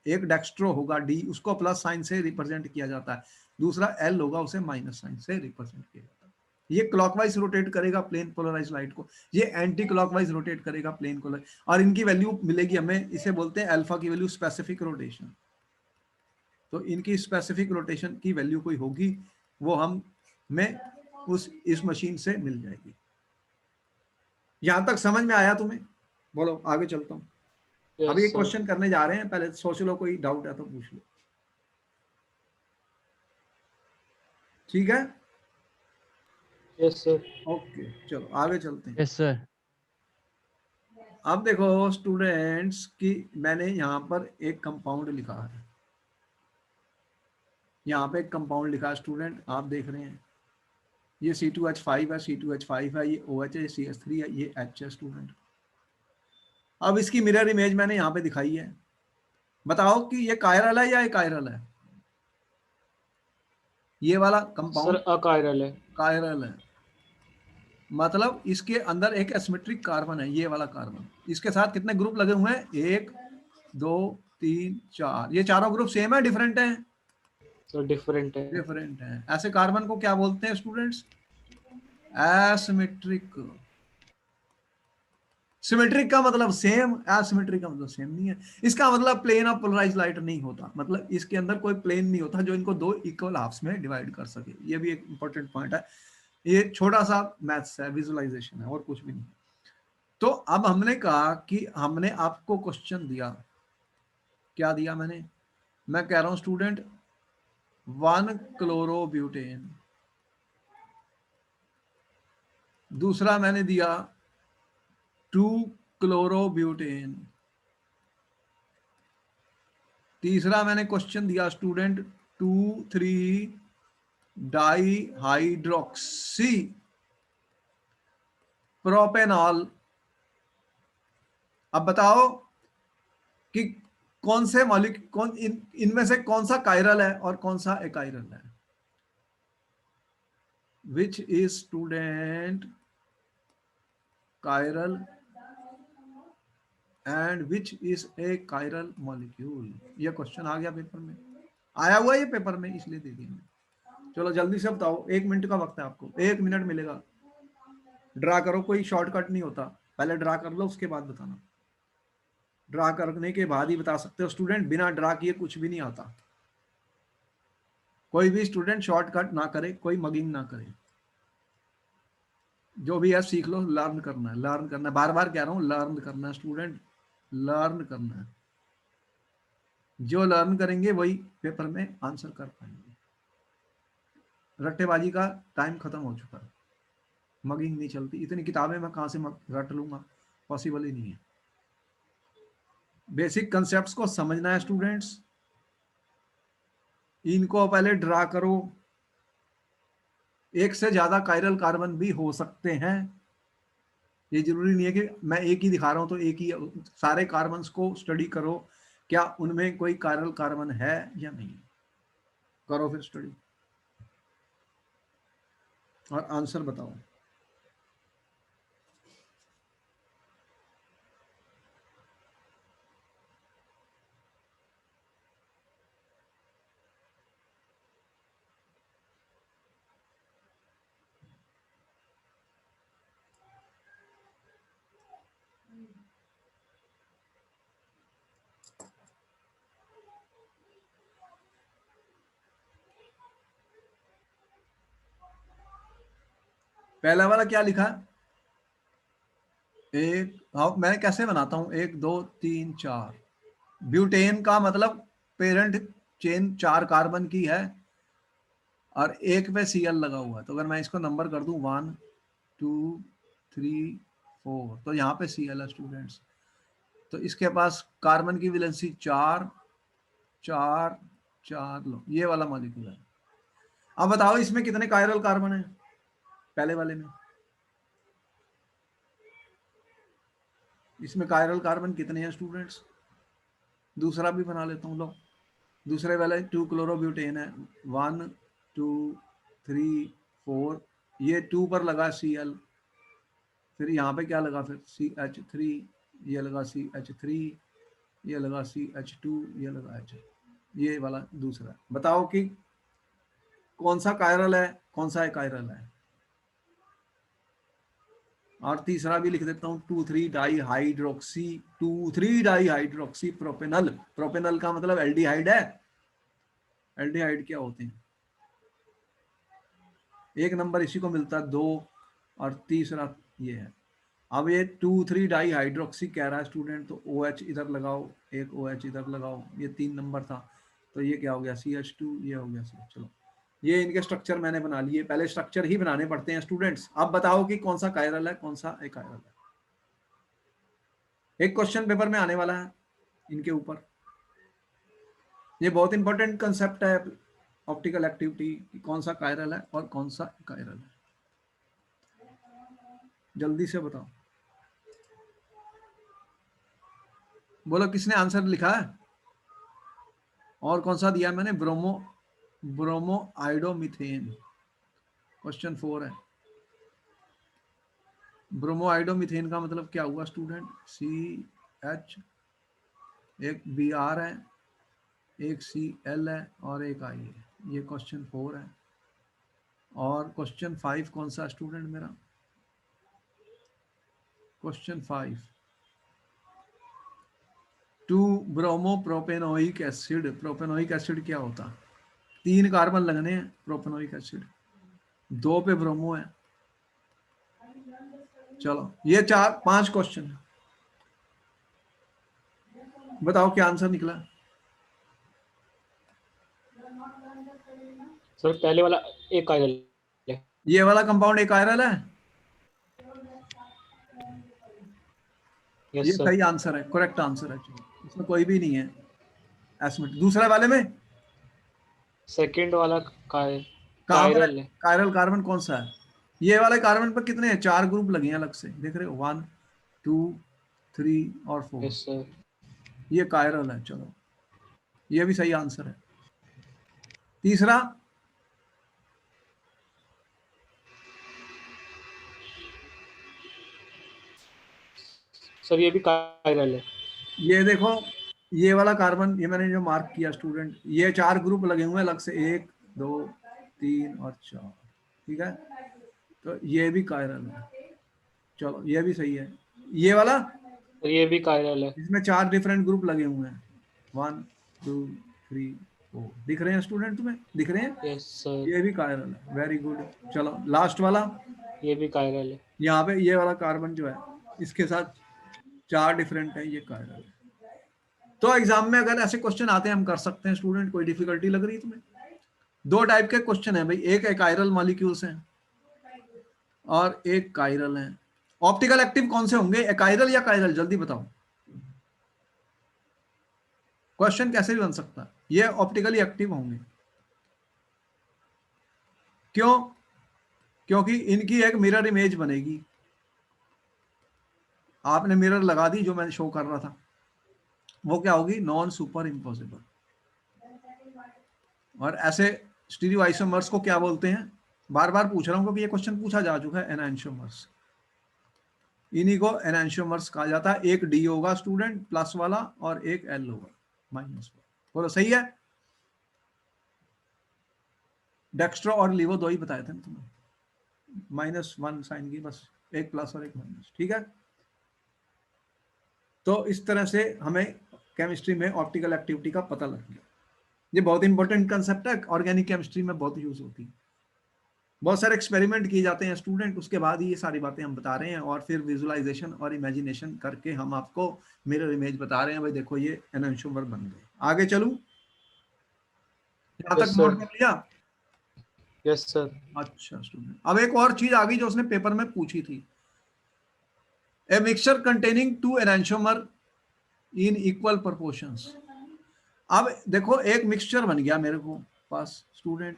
एक डेक्स्ट्रो होगा डी, उसको प्लस साइन से रिप्रेजेंट किया जाता है, दूसरा एल होगा उसे माइनस साइन से रिप्रेजेंट किया जाता है। ये क्लॉकवाइज रोटेट करेगा प्लेन पोलराइज लाइट को, ये एंटी क्लॉकवाइज रोटेट करेगा प्लेन पोलराइज, और इनकी वैल्यू मिलेगी हमें, इसे बोलते हैं अल्फा की वैल्यू स्पेसिफिक रोटेशन। तो इनकी स्पेसिफिक रोटेशन की वैल्यू कोई होगी, वो हमें इस मशीन से मिल जाएगी। यहां तक समझ में आया तुम्हें? बोलो आगे चलता हूँ। अब यस ये सर। क्वेश्चन करने जा रहे हैं, पहले सोच लो, कोई डाउट है तो पूछ लो। ठीक है, यस सर। ओके चलो आगे चलते हैं। Yes sir. अब देखो स्टूडेंट्स कि मैंने यहाँ पर एक कंपाउंड लिखा है, यहाँ पे एक कंपाउंड लिखा है स्टूडेंट, आप देख रहे हैं, ये C2H5 है, C2H5 है, ये OH है, CH3 है, ये H है स्टूडेंट। अब इसकी मिरर इमेज मैंने यहाँ पे दिखाई है, बताओ कि ये कायरल है या ये कायरल है? ये वाला सर कंपाउंड अकायरल है। कायरल है, मतलब इसके अंदर एक एसिमेट्रिक कार्बन है, ये वाला कार्बन। इसके साथ कितने ग्रुप लगे हुए हैं? 1 2 3 4। ये चारों ग्रुप सेम है डिफरेंट है? सर डिफरेंट है। डिफरेंट है। ऐसे कार्बन को क्या बोलते हैं स्टूडेंट्स? एसिमेट्रिक। सिमेट्रिक का मतलब सेम, एसिमेट्रिक का मतलब सेम नहीं है। इसका मतलब प्लेन ऑफ पोलराइज लाइट नहीं होता, मतलब इसके अंदर कोई प्लेन नहीं होता जो इनको दो इक्वल हाफ्स में डिवाइड कर सके। ये भी एक इंपॉर्टेंट पॉइंट है। ये छोटा सा मैथ्स है, विजुअलाइजेशन है और कुछ भी नहीं। तो अब हमने कहा कि हमने आपको क्वेश्चन दिया, क्या दिया मैंने? मैं कह रहा हूं स्टूडेंट 1 क्लोरोब्यूटेन, दूसरा मैंने दिया 2 क्लोरोब्यूटेन, तीसरा मैंने क्वेश्चन दिया स्टूडेंट 2 3 डाई हाइड्रोक्सी प्रोपेनॉल। अब बताओ कि कौन से मॉलिक्यूल, कौन इनमें से कौन सा कायरल है और कौन सा एकायरल है? Which is student chiral and which is a chiral molecule? ये क्वेश्चन आ गया पेपर में, आया हुआ ये पेपर में, इसलिए दे दिया। चलो जल्दी से बताओ, 1 मिनट का वक्त है आपको, 1 मिनट मिलेगा। ड्रा करो, कोई शॉर्टकट नहीं होता, पहले ड्रा कर लो उसके बाद बताना। ड्रा करने के बाद ही बता सकते हो स्टूडेंट, बिना ड्रा किए कुछ भी नहीं आता। कोई भी स्टूडेंट शॉर्टकट ना करे, कोई मगिंग ना करे, जो भी है सीख लो। लर्न करना है, लर्न करना है, बार बार कह रहा हूं, लर्न करना है स्टूडेंट, लर्न करना है। जो लर्न करेंगे वही पेपर में आंसर कर पाएंगे। रट्टेबाजी का टाइम खत्म हो चुका है, मगिंग नहीं चलती। इतनी किताबें मैं कहां से रट लूंगा, पॉसिबल ही नहीं है। बेसिक कंसेप्ट्स को समझना है स्टूडेंट्स, इनको पहले ड्रा करो। एक से ज्यादा कायरल कार्बन भी हो सकते हैं, ये जरूरी नहीं है कि मैं एक ही दिखा रहा हूं तो एक ही। सारे कार्बन्स को स्टडी करो, क्या उनमें कोई कायरल कार्बन है या नहीं, करो फिर स्टडी और आंसर बताओ। पहला वाला क्या लिखा? एक, हाँ मैं कैसे बनाता हूं, 1 2 3 4। ब्यूटेन का मतलब पेरेंट चेन 4 कार्बन की है और एक पे Cl लगा हुआ है। तो अगर मैं इसको नंबर कर दूं 1 2 3 4, तो यहाँ पे Cl है स्टूडेंट्स। तो इसके पास कार्बन की वैलेंसी 4 4 4, लो ये वाला मॉलिक्यूल है। अब बताओ इसमें कितने कायरल कार्बन है? पहले वाले में इसमें कायरल कार्बन कितने हैं स्टूडेंट्स? दूसरा भी बना लेता हूँ, लो दूसरे वाले 2 क्लोरोब्यूटेन है, 1 2 3 4, ये 2 पर लगा Cl, फिर यहाँ पे क्या लगा, फिर CH3, ये लगा CH3, ये लगा CH2, ये लगा H, ये वाला दूसरा। बताओ कि कौन सा कायरल है, कौन सा एकायरल है। और तीसरा भी लिख देता हूँ, 2,3 di hydroxy, 2,3 di hydroxy propanal. Propanal का मतलब एल्डिहाइड है। एल्डिहाइड क्या होते हैं, एक नंबर इसी को मिलता है, 2, और तीसरा ये है। अब ये 2,3 डाई हाइड्रोक्सी कह रहा है स्टूडेंट, तो OH इधर लगाओ, एक OH इधर लगाओ, ये 3 नंबर था, तो ये क्या हो गया, CH2, ये हो गया CH। चलो, ये इनके स्ट्रक्चर मैंने बना लिए। पहले स्ट्रक्चर ही बनाने पड़ते हैं स्टूडेंट्स। अब बताओ कि कौन सा कायरल है, कौन सा एकायरल है। एक क्वेश्चन पेपर में आने वाला है इनके ऊपर। ये बहुत इंपॉर्टेंट कंसेप्ट है ऑप्टिकल एक्टिविटी, कौन सा कायरल है और कौन सा कायरल है। जल्दी से बताओ, बोलो किसने आंसर लिखा है। और कौन सा दिया मैंने, ब्रोमो आइडोमिथेन, क्वेश्चन 4 है। ब्रोमो आइडोमिथेन का मतलब क्या हुआ स्टूडेंट, CH, एक Br है, एक Cl है और एक I है। ये क्वेश्चन 4 है। और क्वेश्चन 5 कौन सा स्टूडेंट मेरा, question 5, 2 bromo propanoic acid. Propanoic acid क्या होता, 3 कार्बन लगने हैं प्रोपेनोइक एसिड, 2 पे ब्रोमो है। चलो, ये 4-5 क्वेश्चन है, बताओ क्या आंसर निकला। सर पहले वाला एक कायरल है। ये वाला कंपाउंड एक आयरल है, ये यस सर। सही आंसर है, करेक्ट आंसर है। चलो, इसमें कोई भी नहीं है एस्टिमेट। दूसरे वाले में सेकंड वाला कहाँ पर है, कायरल है। कायरल कार्बन कौन सा है। ये वाले कार्बन पर कितने हैं, 4 ग्रुप लगे हैं अलग से, देख रहे हो, 1, 2, 3 और 4, यस सर। ये कायरल है। चलो, ये भी सही आंसर है। तीसरा, सर ये भी कायरल है। ये देखो, ये वाला कार्बन, ये मैंने जो मार्क किया स्टूडेंट, ये 4 ग्रुप लगे हुए हैं अलग से, 1, 2, 3 और 4, ठीक है, तो ये भी कायरल है। चलो, ये भी सही है। ये वाला, सर ये भी कायरल है। इसमें 4 डिफरेंट ग्रुप लगे हुए हैं, 1, 2, 3, 4, दिख रहे हैं स्टूडेंट, तुम्हें दिख रहे हैं, यस सर। ये भी कायरल है, वेरी गुड। चलो, लास्ट वाला, ये भी कायरल है। यहाँ पे ये वाला कार्बन जो है, इसके साथ 4 डिफरेंट है, ये कायरल है। तो एग्जाम में अगर ऐसे क्वेश्चन आते हैं हम कर सकते हैं स्टूडेंट, कोई डिफिकल्टी लग रही है तुम्हें। 2 टाइप के क्वेश्चन है भाई, एक एकायरल मॉलिक्यूल्स हैं और एक कायरल है। ऑप्टिकल एक्टिव कौन से होंगे, एकायरल या कायरल, जल्दी बताओ। क्वेश्चन कैसे भी बन सकता है, ये ऑप्टिकली एक्टिव होंगे। क्यों, क्योंकि इनकी एक मिरर इमेज बनेगी। आपने मिरर लगा दी जो मैंने शो कर रहा था, वो क्या होगी, नॉन सुपर इम्पॉसिबल। और ऐसे स्टीरियो आइसोमर्स को क्या बोलते हैं, बार बार पूछ रहा हूं क्योंकि ये क्वेश्चन पूछा जा चुका है, एनांशियोमर्स। इन्हीं को एनांशियोमर्स कहा जाता है। एक डी होगा स्टूडेंट प्लस वाला और एक एल होगा माइनस वाला। बोलो सही है। डेक्स्ट्रो और लिवो 2 ही बताए थे ना तुम्हें, -1 साइन की, बस एक प्लस और एक माइनस, ठीक है। तो इस तरह से हमें केमिस्ट्री में ऑप्टिकल एक्टिविटी का पता लग गया। ये बहुत इंपॉर्टेंट कंसेप्ट है, ऑर्गेनिक केमिस्ट्री में बहुत यूज होती है। बहुत सारे एक्सपेरिमेंट किए जाते हैं स्टूडेंट, उसके बाद ही ये सारी बातें हम बता रहे हैं, और फिर विजुअलाइजेशन और इमेजिनेशन करके हम आपको मिरर इमेज बता रहे हैं, भाई देखो ये एनांशियोमर बन गए। आगे चलूं, यहां तक यस नोट सर। कर लिया। Yes sir. अच्छा स्टूडेंट, अब एक और चीज आ गई जो उसने पेपर में पूछी थी, a mixture containing 2 enantiomer in equal proportions. अब देखो, एक मिक्सचर बन गया मेरे को पास स्टूडेंट,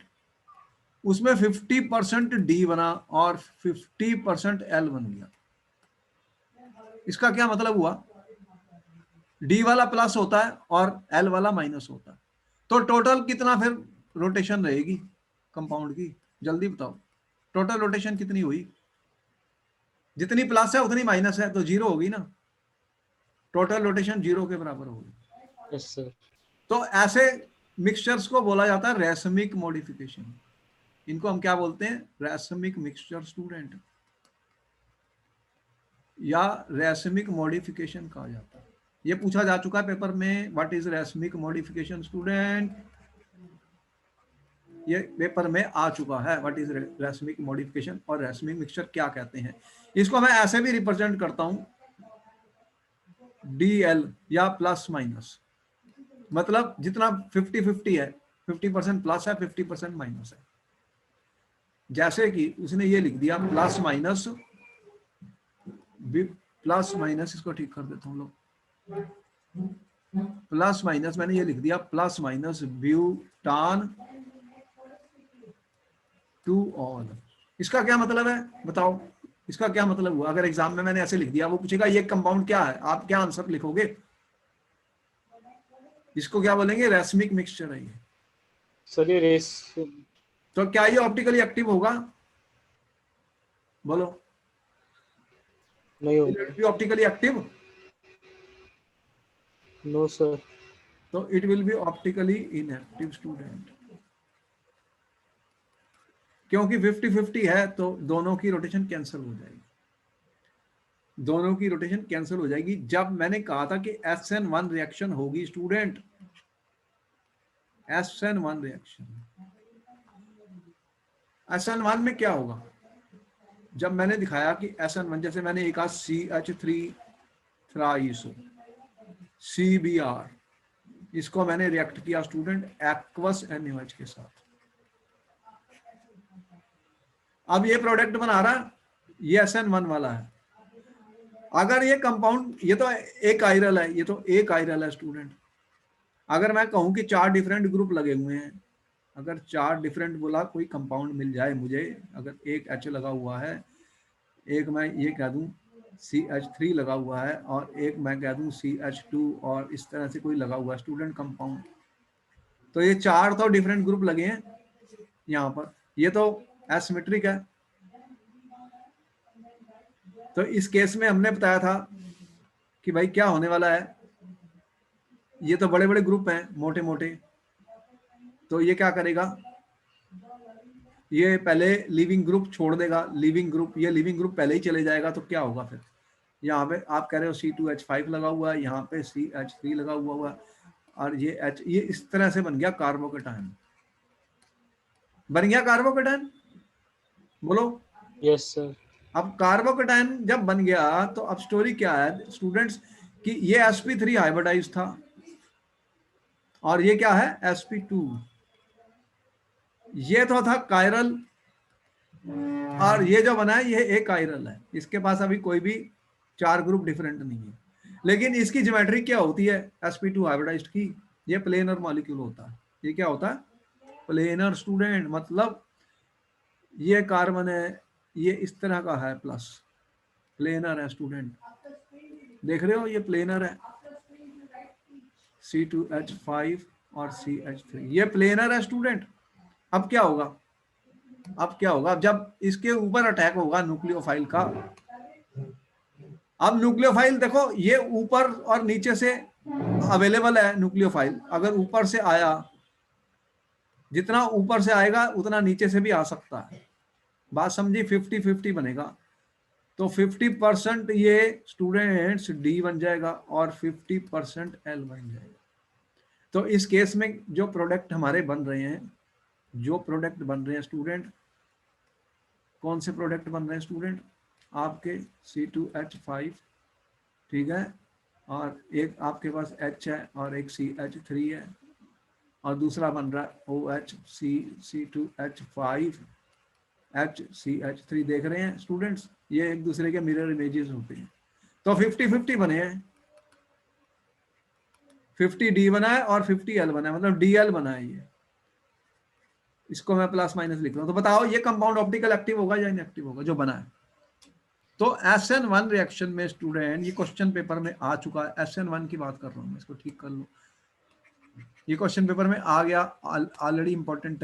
उसमें 50% डी बना और 50% एल बन गया। इसका क्या मतलब हुआ, डी वाला प्लस होता है और एल वाला माइनस होता है, तो टोटल कितना फिर रोटेशन रहेगी कंपाउंड की, जल्दी बताओ, टोटल रोटेशन कितनी हुई। जितनी प्लस है उतनी माइनस है, तो जीरो होगी ना, टोटल रोटेशन जीरो के बराबर होगी। Yes sir. तो ऐसे मिक्सचर्स को बोला जाता है रैसमिक मॉडिफिकेशन। इनको हम क्या बोलते हैं? रैसमिक मिक्सचर स्टूडेंट, या रैसमिक मॉडिफिकेशन कहा जाता है। ये पूछा जा चुका है पेपर में, व्हाट इज रैसमिक मॉडिफिकेशन स्टूडेंट, ये पेपर में आ चुका है, व्हाट इज रैसमिक मॉडिफिकेशन और रैसमिक मिक्सचर क्या कहते हैं। इसको मैं ऐसे भी रिप्रेजेंट करता हूं, DL या प्लस माइनस, मतलब जितना 50-50 है, 50% प्लस है, 50% माइनस है। जैसे कि उसने ये लिख दिया प्लस माइनस, प्लस माइनस, इसको ठीक कर देता हूँ लोग, प्लस माइनस मैंने ये लिख दिया प्लस माइनस ब्यूटान टू ऑल। इसका क्या मतलब है बताओ, इसका क्या मतलब हुआ? अगर एग्जाम में मैंने ऐसे लिख दिया, वो पूछेगा ये कंपाउंड क्या है, आप क्या आंसर लिखोगे? इसको क्या बोलेंगे? रैसमिक मिक्सचर है ये। सर ये रेस तो क्या ये ऑप्टिकली एक्टिव होगा? बोलो। नहीं होगा। Optically active? No sir. तो it will be optically inactive student, क्योंकि 50-50 है, तो दोनों की रोटेशन कैंसिल हो जाएगी, दोनों की रोटेशन कैंसिल हो जाएगी। जब मैंने कहा था कि SN1 रिएक्शन होगी स्टूडेंट, SN1 रिएक्शन, SN1 में क्या होगा? जब मैंने दिखाया कि SN1, जैसे मैंने एक कहा CH3 थ्राइसो CBr, इसको मैंने रिएक्ट किया स्टूडेंट एक्वस NaOH के साथ। अब ये प्रोडक्ट बना रहा, ये SN1 वाला है। अगर ये कंपाउंड, ये तो एक आयरल है, ये तो एक आयरल है स्टूडेंट। अगर मैं कहूं कि 4 डिफरेंट ग्रुप लगे हुए हैं, अगर 4 डिफरेंट बोला कोई कंपाउंड मिल जाए मुझे, अगर एक H लगा हुआ है, एक मैं ये कह दूं CH3 लगा हुआ है, और एक मैं कह दूं CH2, और इस तरह से कोई लगा हुआ है स्टूडेंट कंपाउंड, तो ये 4 तो डिफरेंट ग्रुप लगे हैं यहाँ पर, ये तो एसिमेट्रिक है। तो इस केस में हमने बताया था कि भाई क्या होने वाला है, ये तो बड़े बड़े ग्रुप हैं मोटे मोटे, तो ये क्या करेगा, ये पहले लिविंग ग्रुप छोड़ देगा, लिविंग ग्रुप, ये लिविंग ग्रुप पहले ही चले जाएगा, तो क्या होगा फिर? यहाँ पे आप कह रहे हो C2H5 लगा हुआ है, यहाँ पे CH3 लगा हुआ है, और ये H, ये इस तरह से बन गया कार्बोकेटायन, बन गया कार्बोकेटायन। बोलो। Yes sir. अब कार्बोकेटायन जब बन गया, तो अब स्टोरी क्या है स्टूडेंट्स, कि ये sp3 हाइब्रिडाइज था, और ये क्या है sp2, ये तो था कायरल, और ये जो बना है ये एक कायरल है, इसके पास अभी कोई भी 4 ग्रुप डिफरेंट नहीं है। लेकिन इसकी ज्योमेट्री क्या होती है sp2 हाइब्रिडाइज्ड की? ये प्लेनर मॉलिक्यूल होता है। ये क्या होता है? प्लेनर स्टूडेंट, मतलब ये कार्बन है, ये इस तरह का है प्लस, प्लेनर है स्टूडेंट, देख रहे हो ये प्लेनर है, C2H5 और CH3, ये प्लेनर है स्टूडेंट। अब क्या होगा, अब क्या होगा जब इसके ऊपर अटैक होगा न्यूक्लियोफाइल का? अब न्यूक्लियोफाइल देखो, ये ऊपर और नीचे से अवेलेबल है न्यूक्लियोफाइल, अगर ऊपर से आया, जितना ऊपर से आएगा उतना नीचे से भी आ सकता है, बात समझी? 50-50 बनेगा, तो 50% ये स्टूडेंट्स D बन जाएगा और 50% L बन जाएगा। तो इस केस में जो प्रोडक्ट हमारे बन रहे हैं, जो प्रोडक्ट बन रहे हैं स्टूडेंट, कौन से प्रोडक्ट बन रहे हैं स्टूडेंट? आपके C2H5, ठीक है, और एक आपके पास H है और एक CH3 है, और दूसरा बन रहा है OH C2H5 HCH3, देख रहे हैं स्टूडेंट्स, ये एक दूसरे के मिरर इमेजेस होते हैं। तो 50-50 बने हैं, 50 D बना है और 50 L बना है, मतलब DL बना है ये, इसको मैं प्लस माइनस लिख रहा हूं। तो बताओ ये कंपाउंड ऑप्टिकल एक्टिव होगा या इनएक्टिव होगा जो बना है? तो SN1 रिएक्शन में स्टूडेंट, ये क्वेश्चन पेपर में आ चुका है, SN1 की बात कर रहा हूं मैं, इसको ठीक कर लो, ये क्वेश्चन पेपर में आ गया, ऑलरेडी इंपॉर्टेंट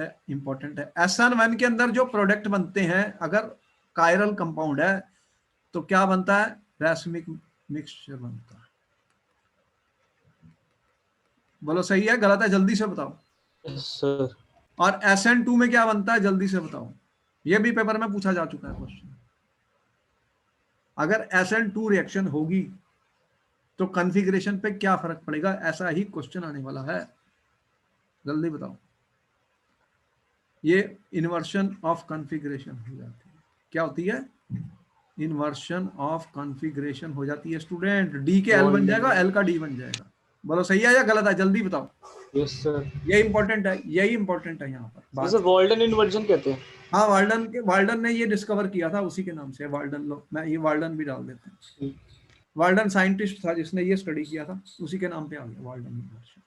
है। SN1 के अंदर जो प्रोडक्ट बनते हैं, अगर कायरल कंपाउंड है, तो क्या बनता है, रैसमिक मिक्सचर बनता है। बोलो सही है गलत है, जल्दी से बताओ। Yes sir. और SN2 में क्या बनता है, जल्दी से बताओ। ये भी पेपर में पूछा जा चुका है क्वेश्चन। अगर SN2 रिएक्शन होगी तो कॉन्फ़िगरेशन पे क्या फर्क पड़ेगा, ऐसा ही क्वेश्चन आने वाला है, जल्दी बताओ। ये इन्वर्शन ऑफ कॉन्फ़िगरेशन हो जाती है। क्या होती है, इन्वर्शन ऑफ कॉन्फ़िगरेशन हो जाती है स्टूडेंट। डी के एल बन जाएगा, एल का डी बन जाएगा। बोलो सही है या गलत है, जल्दी बताओ। Yes sir. ये इंपॉर्टेंट है, यही इंपॉर्टेंट है यहाँ पर बात। जैसे वाल्डन इन्वर्जन कहते हैं। हाँ, वाल्डन ने ये डिस्कवर किया था, उसी के नाम से वाल्डन लो, मैं ये वाल्डन भी डाल देता हूँ। वाल्डन साइंटिस्ट था जिसने ये स्टडी किया था, उसी के नाम पे आ गया वाल्डन इन्वर्शन।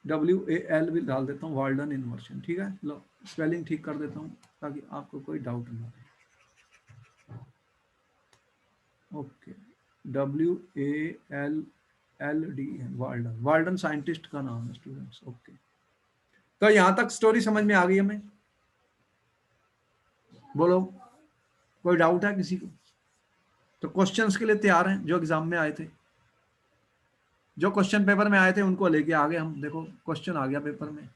WAL भी डाल देता हूँ, वाल्डन इन्वर्शन। ठीक है, लो स्पेलिंग ठीक कर देता हूँ ताकि आपको कोई डाउट ना हो। Okay, WALLDN, Walden, Walden scientist का नाम है स्टूडेंट्स। ओके, तो यहां तक स्टोरी समझ में आ गई हमें। बोलो कोई डाउट है किसी को? तो क्वेश्चंस के लिए तैयार हैं जो एग्जाम में आए थे, जो क्वेश्चन पेपर में आए थे उनको लेके आ गए हम। देखो क्वेश्चन आ गया पेपर में,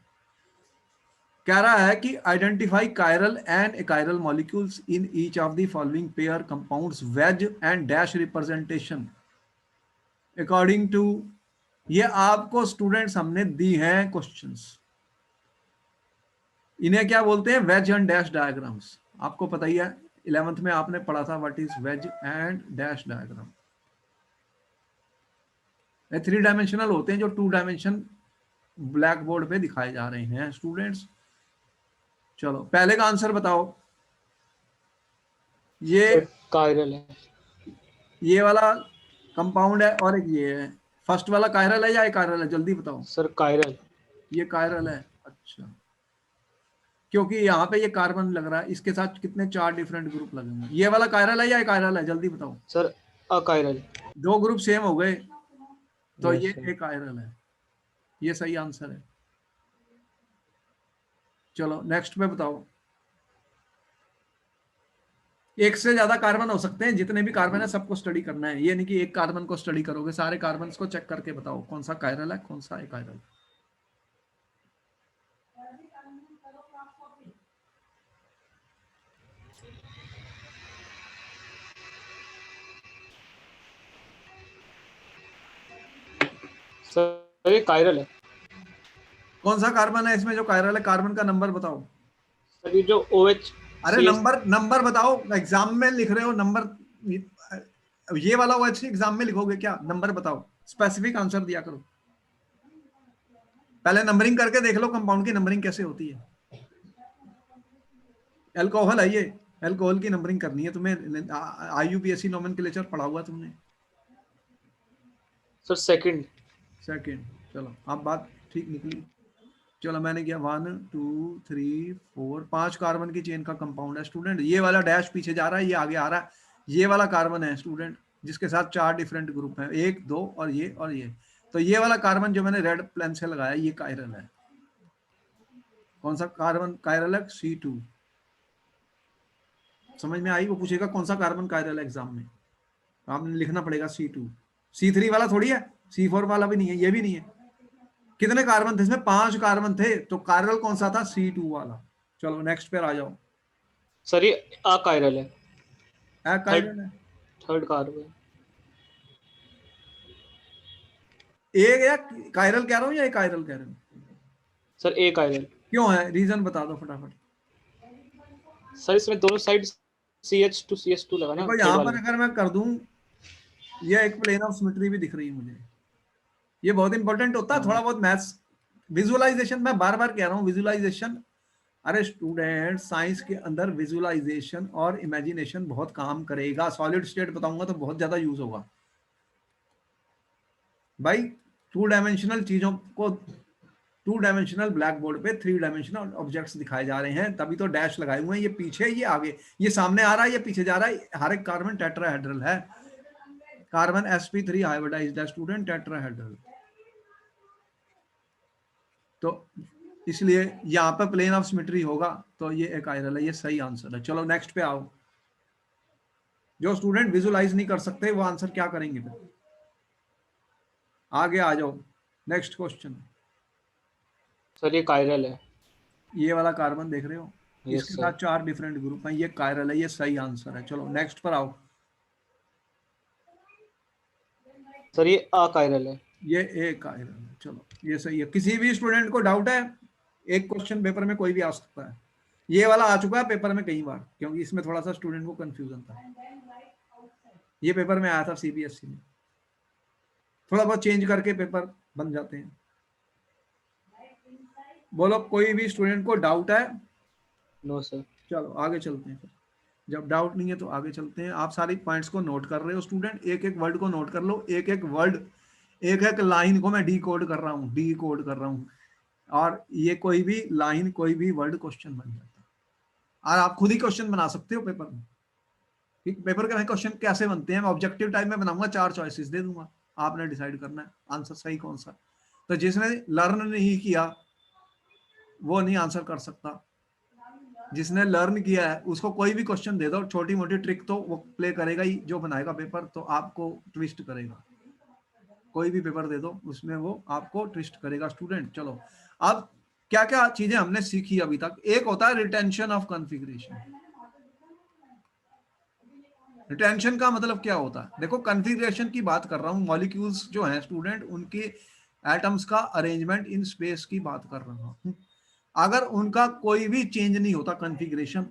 कह रहा है कि identify chiral and achiral molecules in each of the following pair compounds wedge and dash representation according to. ये आपको स्टूडेंट्स हमने दी हैं क्वेश्चंस, इन्हें क्या बोलते हैं, वेज एंड डैश डायग्राम्स। आपको पता ही है 11th में आपने पढ़ा था what is wedge and dash diagram. 3 dimensional होते हैं जो 2 डायमेंशन ब्लैक बोर्ड पे दिखाए जा रहे हैं स्टूडेंट्स। चलो पहले का आंसर बताओ। ये कायरल है। ये वाला कंपाउंड है और एक ये है। फर्स्ट वाला कायरल है या एकायरल है, जल्दी बताओ। Sir chiral. ये कायरल है, अच्छा, क्योंकि यहाँ पे ये कार्बन लग रहा है, इसके साथ कितने 4 डिफरेंट ग्रुप लगेंगे। ये वाला कायरल है या एकायरल है, जल्दी बताओ। Sir achiral. 2 ग्रुप सेम हो गए, तो यस ये सर। एकायरल है। ये सही आंसर है। चलो नेक्स्ट पे बताओ। एक से ज्यादा कार्बन हो सकते हैं, जितने भी कार्बन है सबको स्टडी करना है। ये नहीं कि एक कार्बन को स्टडी करोगे, सारे कार्बन को चेक करके बताओ कौन सा कायरल है कौन सा एकायरल। सर ये कायरल है। कौन सा कार्बन है इसमें जो कायरल है, कार्बन का नंबर बताओ। सर ये जो OH अरे नंबर बताओ, एग्जाम में लिख रहे हो नंबर, ये वाला OH एग्जाम में लिखोगे क्या, नंबर बताओ, स्पेसिफिक आंसर दिया करो। पहले नंबरिंग करके देख लो कंपाउंड की नंबरिंग कैसे होती है। एल्कोहल है ये, एल्कोहल की नंबरिंग करनी है तुम्हें, IUPAC नोमेनक्लेचर पढ़ा हुआ तुमने। Sir second. चलो अब बात ठीक निकली। चलो मैंने किया 1 2 3 4 5 कार्बन की चेन का कंपाउंड है स्टूडेंट। ये वाला डैश पीछे जा रहा है, ये आगे आ रहा है। ये वाला कार्बन है स्टूडेंट जिसके साथ 4 डिफरेंट ग्रुप हैं, 1 2 और ये और ये। तो ये वाला कार्बन जो मैंने रेड पेन से लगाया ये कायरल है। कौन सा कार्बन कायरल है, C2। समझ में आई, वो पूछेगा कौन सा कार्बन कायरल है एग्जाम में, आपने लिखना पड़ेगा C2। C3 वाला थोड़ी है, C4 वाला भी नहीं है, ये भी नहीं है। कितने कार्बन थे इसमें, 5 कार्बन थे, तो कायरल कौन सा था, C2 वाला। चलो नेक्स्ट पे आ जाओ। सर ये अकायरल है। कायरल है। Third carbon. एक या कायरल कह रहा हूँ या कायरल कह रहा हूँ, सर ए कायरल। क्यों है, रीजन बता दो फटाफट। सर इसमें दोनों साइड CH2 लगा ना देखो थर्ड यहाँ वाले पर में। अगर मैं कर दूं, ये एक प्लेन ऑफ सिमेट्री भी दिख रही है मुझे। ये बहुत इंपॉर्टेंट होता है, थोड़ा बहुत मैथ्स विजुअलाइजेशन, मैं बार बार कह रहा हूँ विजुअलाइजेशन। अरे स्टूडेंट साइंस के अंदर विजुअलाइजेशन और इमेजिनेशन बहुत काम करेगा। सॉलिड स्टेट बताऊंगा तो बहुत ज्यादा यूज होगा भाई। 2 डायमेंशनल चीजों को 2 डायमेंशनल ब्लैक बोर्ड पे 3 डायमेंशनल ऑब्जेक्ट्स दिखाए जा रहे हैं, तभी तो डैश लगाए हुए हैं। ये पीछे, ये आगे, ये सामने आ रहा है, ये पीछे जा रहा है। हर एक कार्बन टेट्राहेड्रल है। कार्बन sp3 हाइब्रिडाइज्ड है स्टूडेंट, टेट्राहेड्रल। तो इसलिए यहाँ पे प्लेन ऑफ सिमेट्री होगा, तो ये एक आयरल है, ये सही आंसर है। चलो नेक्स्ट पे आओ। जो स्टूडेंट विजुलाइज नहीं कर सकते वो आंसर क्या करेंगे फिर? आगे आ जाओ, नेक्स्ट क्वेश्चन। सर ये कायरल है। ये वाला कार्बन देख रहे हो, यस इसके सर। साथ 4 डिफरेंट ग्रुप हैं, ये कायरल है, ये सही आंसर है। चलो नेक्स्ट पर आओ। सर ये अकायरल है। ये एक आयरन है, चलो ये सही है। किसी भी स्टूडेंट को डाउट है? एक क्वेश्चन पेपर में कोई भी आ सकता है। ये वाला आ चुका है पेपर में कई बार, क्योंकि इसमें थोड़ा सा स्टूडेंट को कंफ्यूजन था। ये पेपर में आया था सीबीएसई में, थोड़ा बहुत चेंज करके पेपर बन जाते हैं। बोलो कोई भी स्टूडेंट को डाउट है? No sir. चलो आगे चलते हैं फिर। जब डाउट नहीं है तो आगे चलते हैं। आप सारी पॉइंट्स को नोट कर रहे हो स्टूडेंट, एक एक वर्ड को नोट कर लो, एक एक वर्ड, एक एक लाइन को मैं डी कोड कर रहा हूँ, डी कोड कर रहा हूँ। और ये कोई भी लाइन, कोई भी वर्ड क्वेश्चन बन जाता है। और आप खुद ही क्वेश्चन बना सकते हो पेपर में। पेपर के क्वेश्चन कैसे बनते हैं, मैं ऑब्जेक्टिव टाइप में बनाऊंगा, 4 चॉइसेस दे दूंगा, आपने डिसाइड करना है आंसर सही कौन सा। तो जिसने लर्न नहीं किया वो नहीं आंसर कर सकता, जिसने लर्न किया है उसको कोई भी क्वेश्चन दे दो, छोटी मोटी ट्रिक तो वो प्ले करेगा ही, जो बनाएगा पेपर तो आपको ट्विस्ट करेगा। कोई भी पेपर दे दो उसमें वो आपको ट्विस्ट करेगा स्टूडेंट। चलो अब क्या क्या चीजें हमने सीखी अभी तक। एक होता है रिटेंशन ऑफ कॉन्फ़िगरेशन। रिटेंशन का मतलब क्या होता है? देखो कॉन्फ़िगरेशन की बात कर रहा हूँ, मॉलिक्यूल्स जो हैं स्टूडेंट, उनकी एटम्स का अरेंजमेंट इन स्पेस की बात कर रहा हूँ। अगर उनका कोई भी चेंज नहीं होता कॉन्फ़िगरेशन,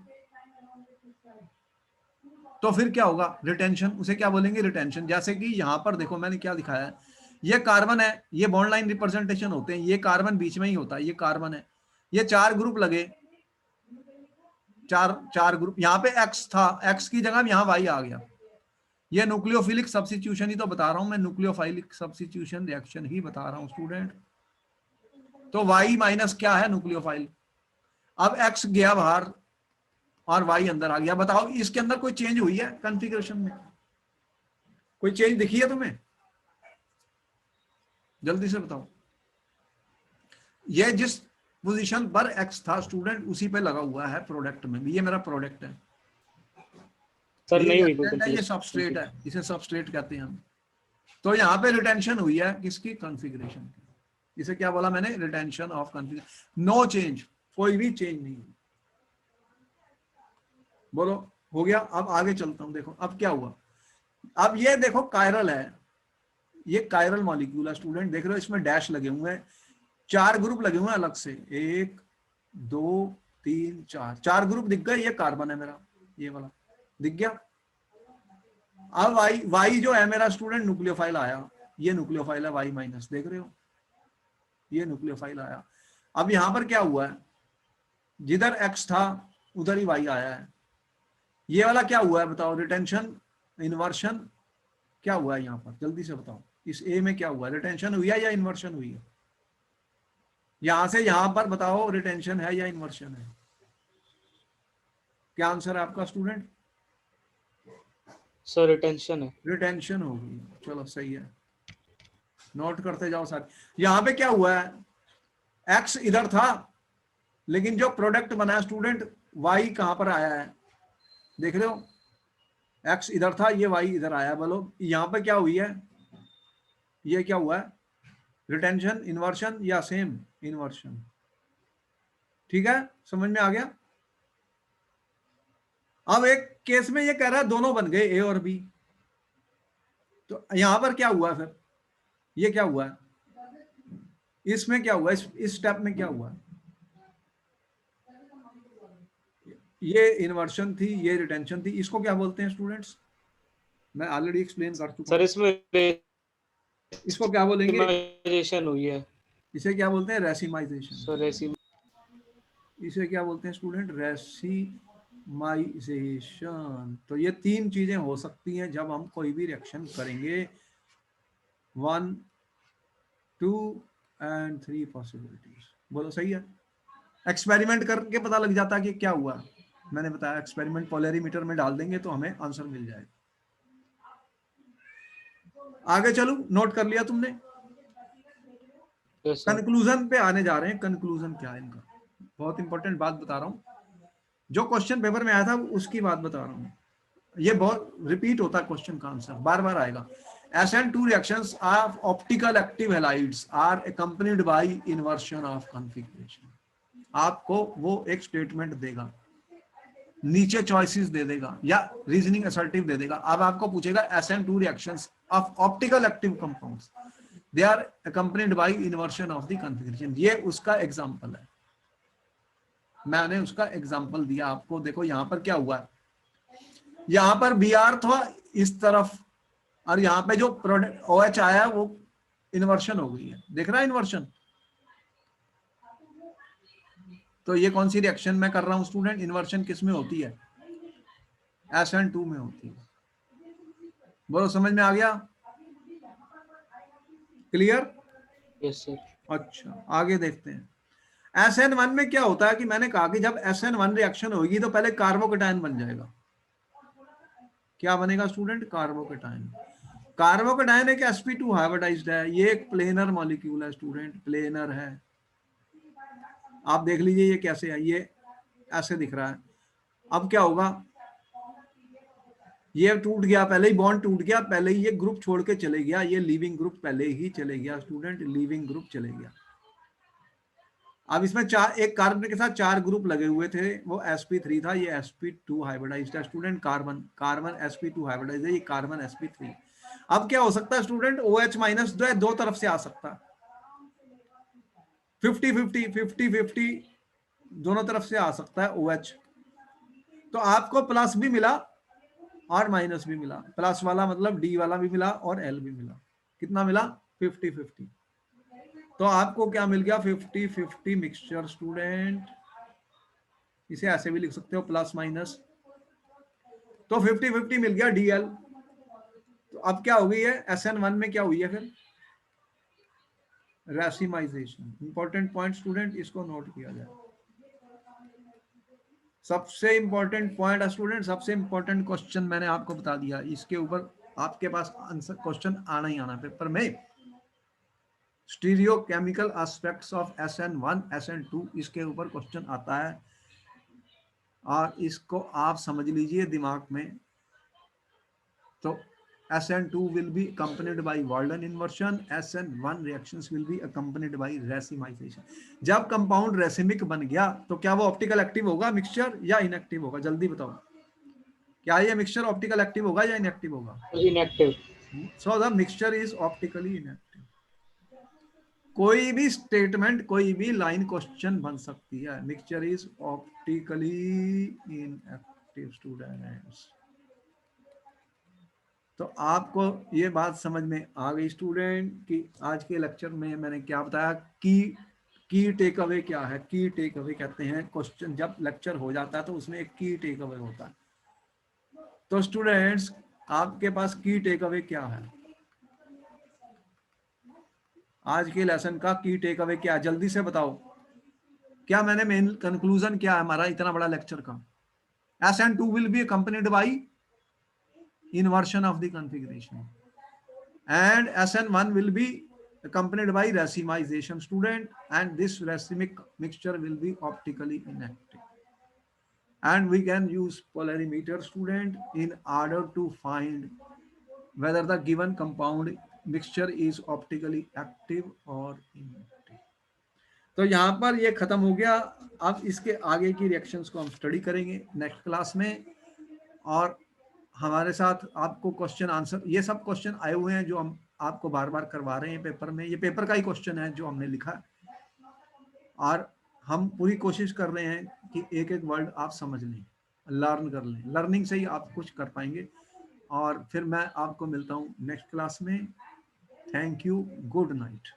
तो फिर क्या होगा? रिटेंशन। उसे क्या बोलेंगे? रिटेंशन। जैसे कि यहां पर देखो मैंने क्या दिखाया है, ये कार्बन है, ये बॉन्ड लाइन रिप्रेजेंटेशन होते हैं, ये कार्बन बीच में ही होता है, ये कार्बन है, ये 4 ग्रुप लगे, चार चार ग्रुप। यहाँ पे एक्स था, एक्स की जगह यहाँ वाई आ गया। ये न्यूक्लियोफिलिक सब्स्टिट्यूशन ही तो बता रहा हूं मैं, न्यूक्लियोफाइलिक सब्स्टिट्यूशन रिएक्शन ही बता रहा हूं स्टूडेंट। तो वाई माइनस क्या है? न्यूक्लियोफाइल। अब एक्स गया बाहर और वाई अंदर आ गया। बताओ इसके अंदर कोई चेंज हुई है कॉन्फ़िगरेशन में? कोई चेंज दिखी है तुम्हें? जल्दी से बताओ। ये जिस पोजीशन पर एक्स था स्टूडेंट उसी पे लगा हुआ है प्रोडक्ट में भी। ये मेरा प्रोडक्ट है, सर ये नहीं हुई कोई रिएक्टेंट है, ये सबस्ट्रेट है, इसे सबस्ट्रेट कहते हैं हम। तो यहाँ पे रिटेंशन हुई है किसकी? कॉन्फ़िगरेशन की। इसे क्या बोला मैंने? Retention of configuration. No change, कोई भी चेंज नहीं। बोलो हो गया? अब आगे चलता हूं। देखो अब क्या हुआ। अब ये देखो कायरल है, ये कायरल मॉलिक्यूल है स्टूडेंट, देख रहे हो इसमें डैश लगे हुए हैं, 4 ग्रुप लगे हुए हैं अलग से, 1 2 3 4, 4 ग्रुप दिख गए। ये कार्बन है मेरा, ये वाला दिख गया। अब वाई, वाई जो है मेरा स्टूडेंट न्यूक्लियोफाइल आया, ये न्यूक्लियोफाइल है वाई माइनस, देख रहे हो ये न्यूक्लियोफाइल आया। अब यहां पर क्या हुआ है? जिधर एक्स था उधर ही वाई आया है। ये वाला क्या हुआ है बताओ? रिटेंशन, इन्वर्शन, क्या हुआ है यहाँ पर? जल्दी से बताओ। इस ए में क्या हुआ? रिटेंशन हुई है या इन्वर्शन हुई है? यहां से यहां पर बताओ, रिटेंशन है या इन्वर्शन है? क्या आंसर है आपका स्टूडेंट? सर रिटेंशन है। रिटेंशन हो गई। चलो सही है, नोट करते जाओ सारे। यहां पे क्या हुआ है? एक्स इधर था, लेकिन जो प्रोडक्ट बना स्टूडेंट, वाई कहां पर आया है? देख रहे हो, एक्स इधर था, ये वाई इधर आया। बोलो यहां पे क्या हुई है? ये क्या हुआ है? रिटेंशन, इन्वर्शन या सेम? इन्वर्शन। ठीक है, समझ में आ गया? अब एक केस में ये कह रहा है दोनों बन गए, ए और बी। तो यहां पर क्या हुआ फिर? ये क्या हुआ है? इसमें क्या हुआ? इस स्टेप में क्या हुआ? ये इन्वर्शन थी, ये रिटेंशन थी। इसको क्या बोलते हैं स्टूडेंट्स? मैं ऑलरेडी एक्सप्लेन कर चुका सर हूं। इसमें इसको क्या बोलेंगे? रेसिमाइजेशन हुई है। इसे क्या बोलते हैं? रेसिमाइजेशन। सर रेसिम इसे क्या बोलते हैं स्टूडेंट? रेसिमाइजेशन। तो ये 3 चीजें हो सकती हैं जब हम कोई भी रिएक्शन करेंगे। 1 2 एंड 3 पॉसिबिलिटीज। बोलो सही है? एक्सपेरिमेंट करके पता लग जाता है कि क्या हुआ। मैंने बताया एक्सपेरिमेंट पोलरीमीटर में डाल देंगे तो हमें आंसर मिल जाएगा। आगे चलूं? नोट कर लिया तुमने? Yes sir. कंक्लूजन पे आने जा रहे हैं। कंक्लूजन क्या है इनका? बहुत इंपॉर्टेंट बात बता रहा हूं, जो क्वेश्चन पेपर में आया था उसकी बात बता रहा हूं। ये बहुत रिपीट होता है क्वेश्चन का आंसर, बार बार आएगा। SN2 reactions of optical active halides are accompanied by inversion of configuration। आपको वो एक स्टेटमेंट देगा, नीचे चॉइसेस दे देगा या रीजनिंग असर्टिव दे देगा। अब आपको पूछेगा SN2 reactions of optical active compounds they are accompanied by inversion of the configuration। ये उसका एग्जांपल है, मैंने उसका एग्जांपल दिया आपको। देखो यहां पर क्या हुआ है, यहां पर Br था इस तरफ और यहाँ पे जो प्रोडक्ट OH आया वो इन्वर्शन हो गई है, देख रहा है इन्वर्शन। तो ये कौन सी रिएक्शन मैं कर रहा हूं स्टूडेंट, इन्वर्शन किस में होती है, SN2 में होती है। बोलो समझ में आ गया, क्लियर? Yes sir. अच्छा आगे देखते हैं। SN1 में क्या होता है कि मैंने कहा कि जब SN1 रिएक्शन होगी तो पहले कार्बोकेटायन बन जाएगा। क्या बनेगा स्टूडेंट, कार्बोकेटायन। कार्बोकेटायन एक sp2 हाइब्रिडाइज्ड है, ये एक प्लेनर मॉलिक्यूल है स्टूडेंट, प्लेनर है। आप देख लीजिए ये कैसे है, ये ऐसे दिख रहा है। अब क्या होगा, ये टूट गया, पहले ही बॉन्ड टूट गया, पहले ही ये ग्रुप छोड़ के चले गया, ये लीविंग ग्रुप पहले ही चले गया स्टूडेंट, लीविंग ग्रुप चले गया। अब इसमें चार, एक कार्बन के साथ 4 ग्रुप लगे हुए थे, वो sp3 था, ये sp2 हाइब्रिडाइज्ड है student. Carbon carbon sp2 hybridised है, ये कार्बन sp3। अब क्या हो सकता है स्टूडेंट, OH माइनस जो है दो तरफ से आ सकता है, 50-50 दोनों तरफ से आ सकता है OH। तो आपको प्लस भी मिला और माइनस भी मिला, प्लस वाला मतलब D वाला भी मिला और L भी मिला। कितना मिला, 50-50। तो आपको क्या मिल गया, 50-50 मिक्सचर स्टूडेंट। इसे ऐसे भी लिख सकते हो प्लस माइनस, तो 50-50 मिल गया DL। तो अब क्या हो गई है, SN1 में क्या हुई है फिर, रेसिमाइजेशन। इंपॉर्टेंट पॉइंट स्टूडेंट, इसको नोट किया जाए। सबसे इंपॉर्टेंट पॉइंट है स्टूडेंट, सबसे इंपॉर्टेंट क्वेश्चन मैंने आपको बता दिया, इसके ऊपर आपके पास आंसर क्वेश्चन आना ही आना पेपर में। Stereochemical aspects of SN1 SN2, इसके ऊपर क्वेश्चन आता है और इसको आप समझ लीजिए दिमाग में। तो SN2 will be accompanied by Walden inversion, SN1 reactions will be accompanied by racemization। जब कंपाउंड रेसिमिक बन गया तो क्या वो ऑप्टिकल एक्टिव होगा मिक्सचर या इनएक्टिव होगा, जल्दी बताओ, क्या ये मिक्सचर ऑप्टिकल एक्टिव होगा या इनएक्टिव होगा? Inactive. So the mixture is optically inactive. कोई भी स्टेटमेंट, कोई भी लाइन क्वेश्चन बन सकती है, mixture is optically inactive students. तो आपको ये बात समझ में आ गई स्टूडेंट कि आज के लेक्चर में मैंने क्या बताया, की टेक अवे क्या है। की टेक अवे कहते हैं क्वेश्चन, जब लेक्चर हो जाता है तो उसमें एक की टेक अवे होता है। तो स्टूडेंट्स आपके पास की टेक अवे क्या है, आज के लेसन का की टेक अवे क्या है, जल्दी से बताओ। क्या मैंने मेन कंक्लूजन क्या है हमारा इतना बड़ा लेक्चर का, SN2 will be accompanied by inversion of the configuration and SN1 will be accompanied by racemization student, and this racemic mixture will be optically inactive, and we can use polarimeter student in order to find whether the given compound mixture is optically active or inactive। तो यहाँ पर ये खत्म हो गया। अब इसके आगे की रिएक्शंस को हम स्टडी करेंगे नेक्स्ट क्लास में, और हमारे साथ आपको क्वेश्चन आंसर, ये सब क्वेश्चन आए हुए हैं जो हम आपको बार बार करवा रहे हैं पेपर में, ये पेपर का ही क्वेश्चन है जो हमने लिखा, और हम पूरी कोशिश कर रहे हैं कि एक एक वर्ड आप समझ लें, लर्न कर लें, लर्निंग से ही आप कुछ कर पाएंगे। और फिर मैं आपको मिलता हूँ नेक्स्ट क्लास में। Thank you, good night.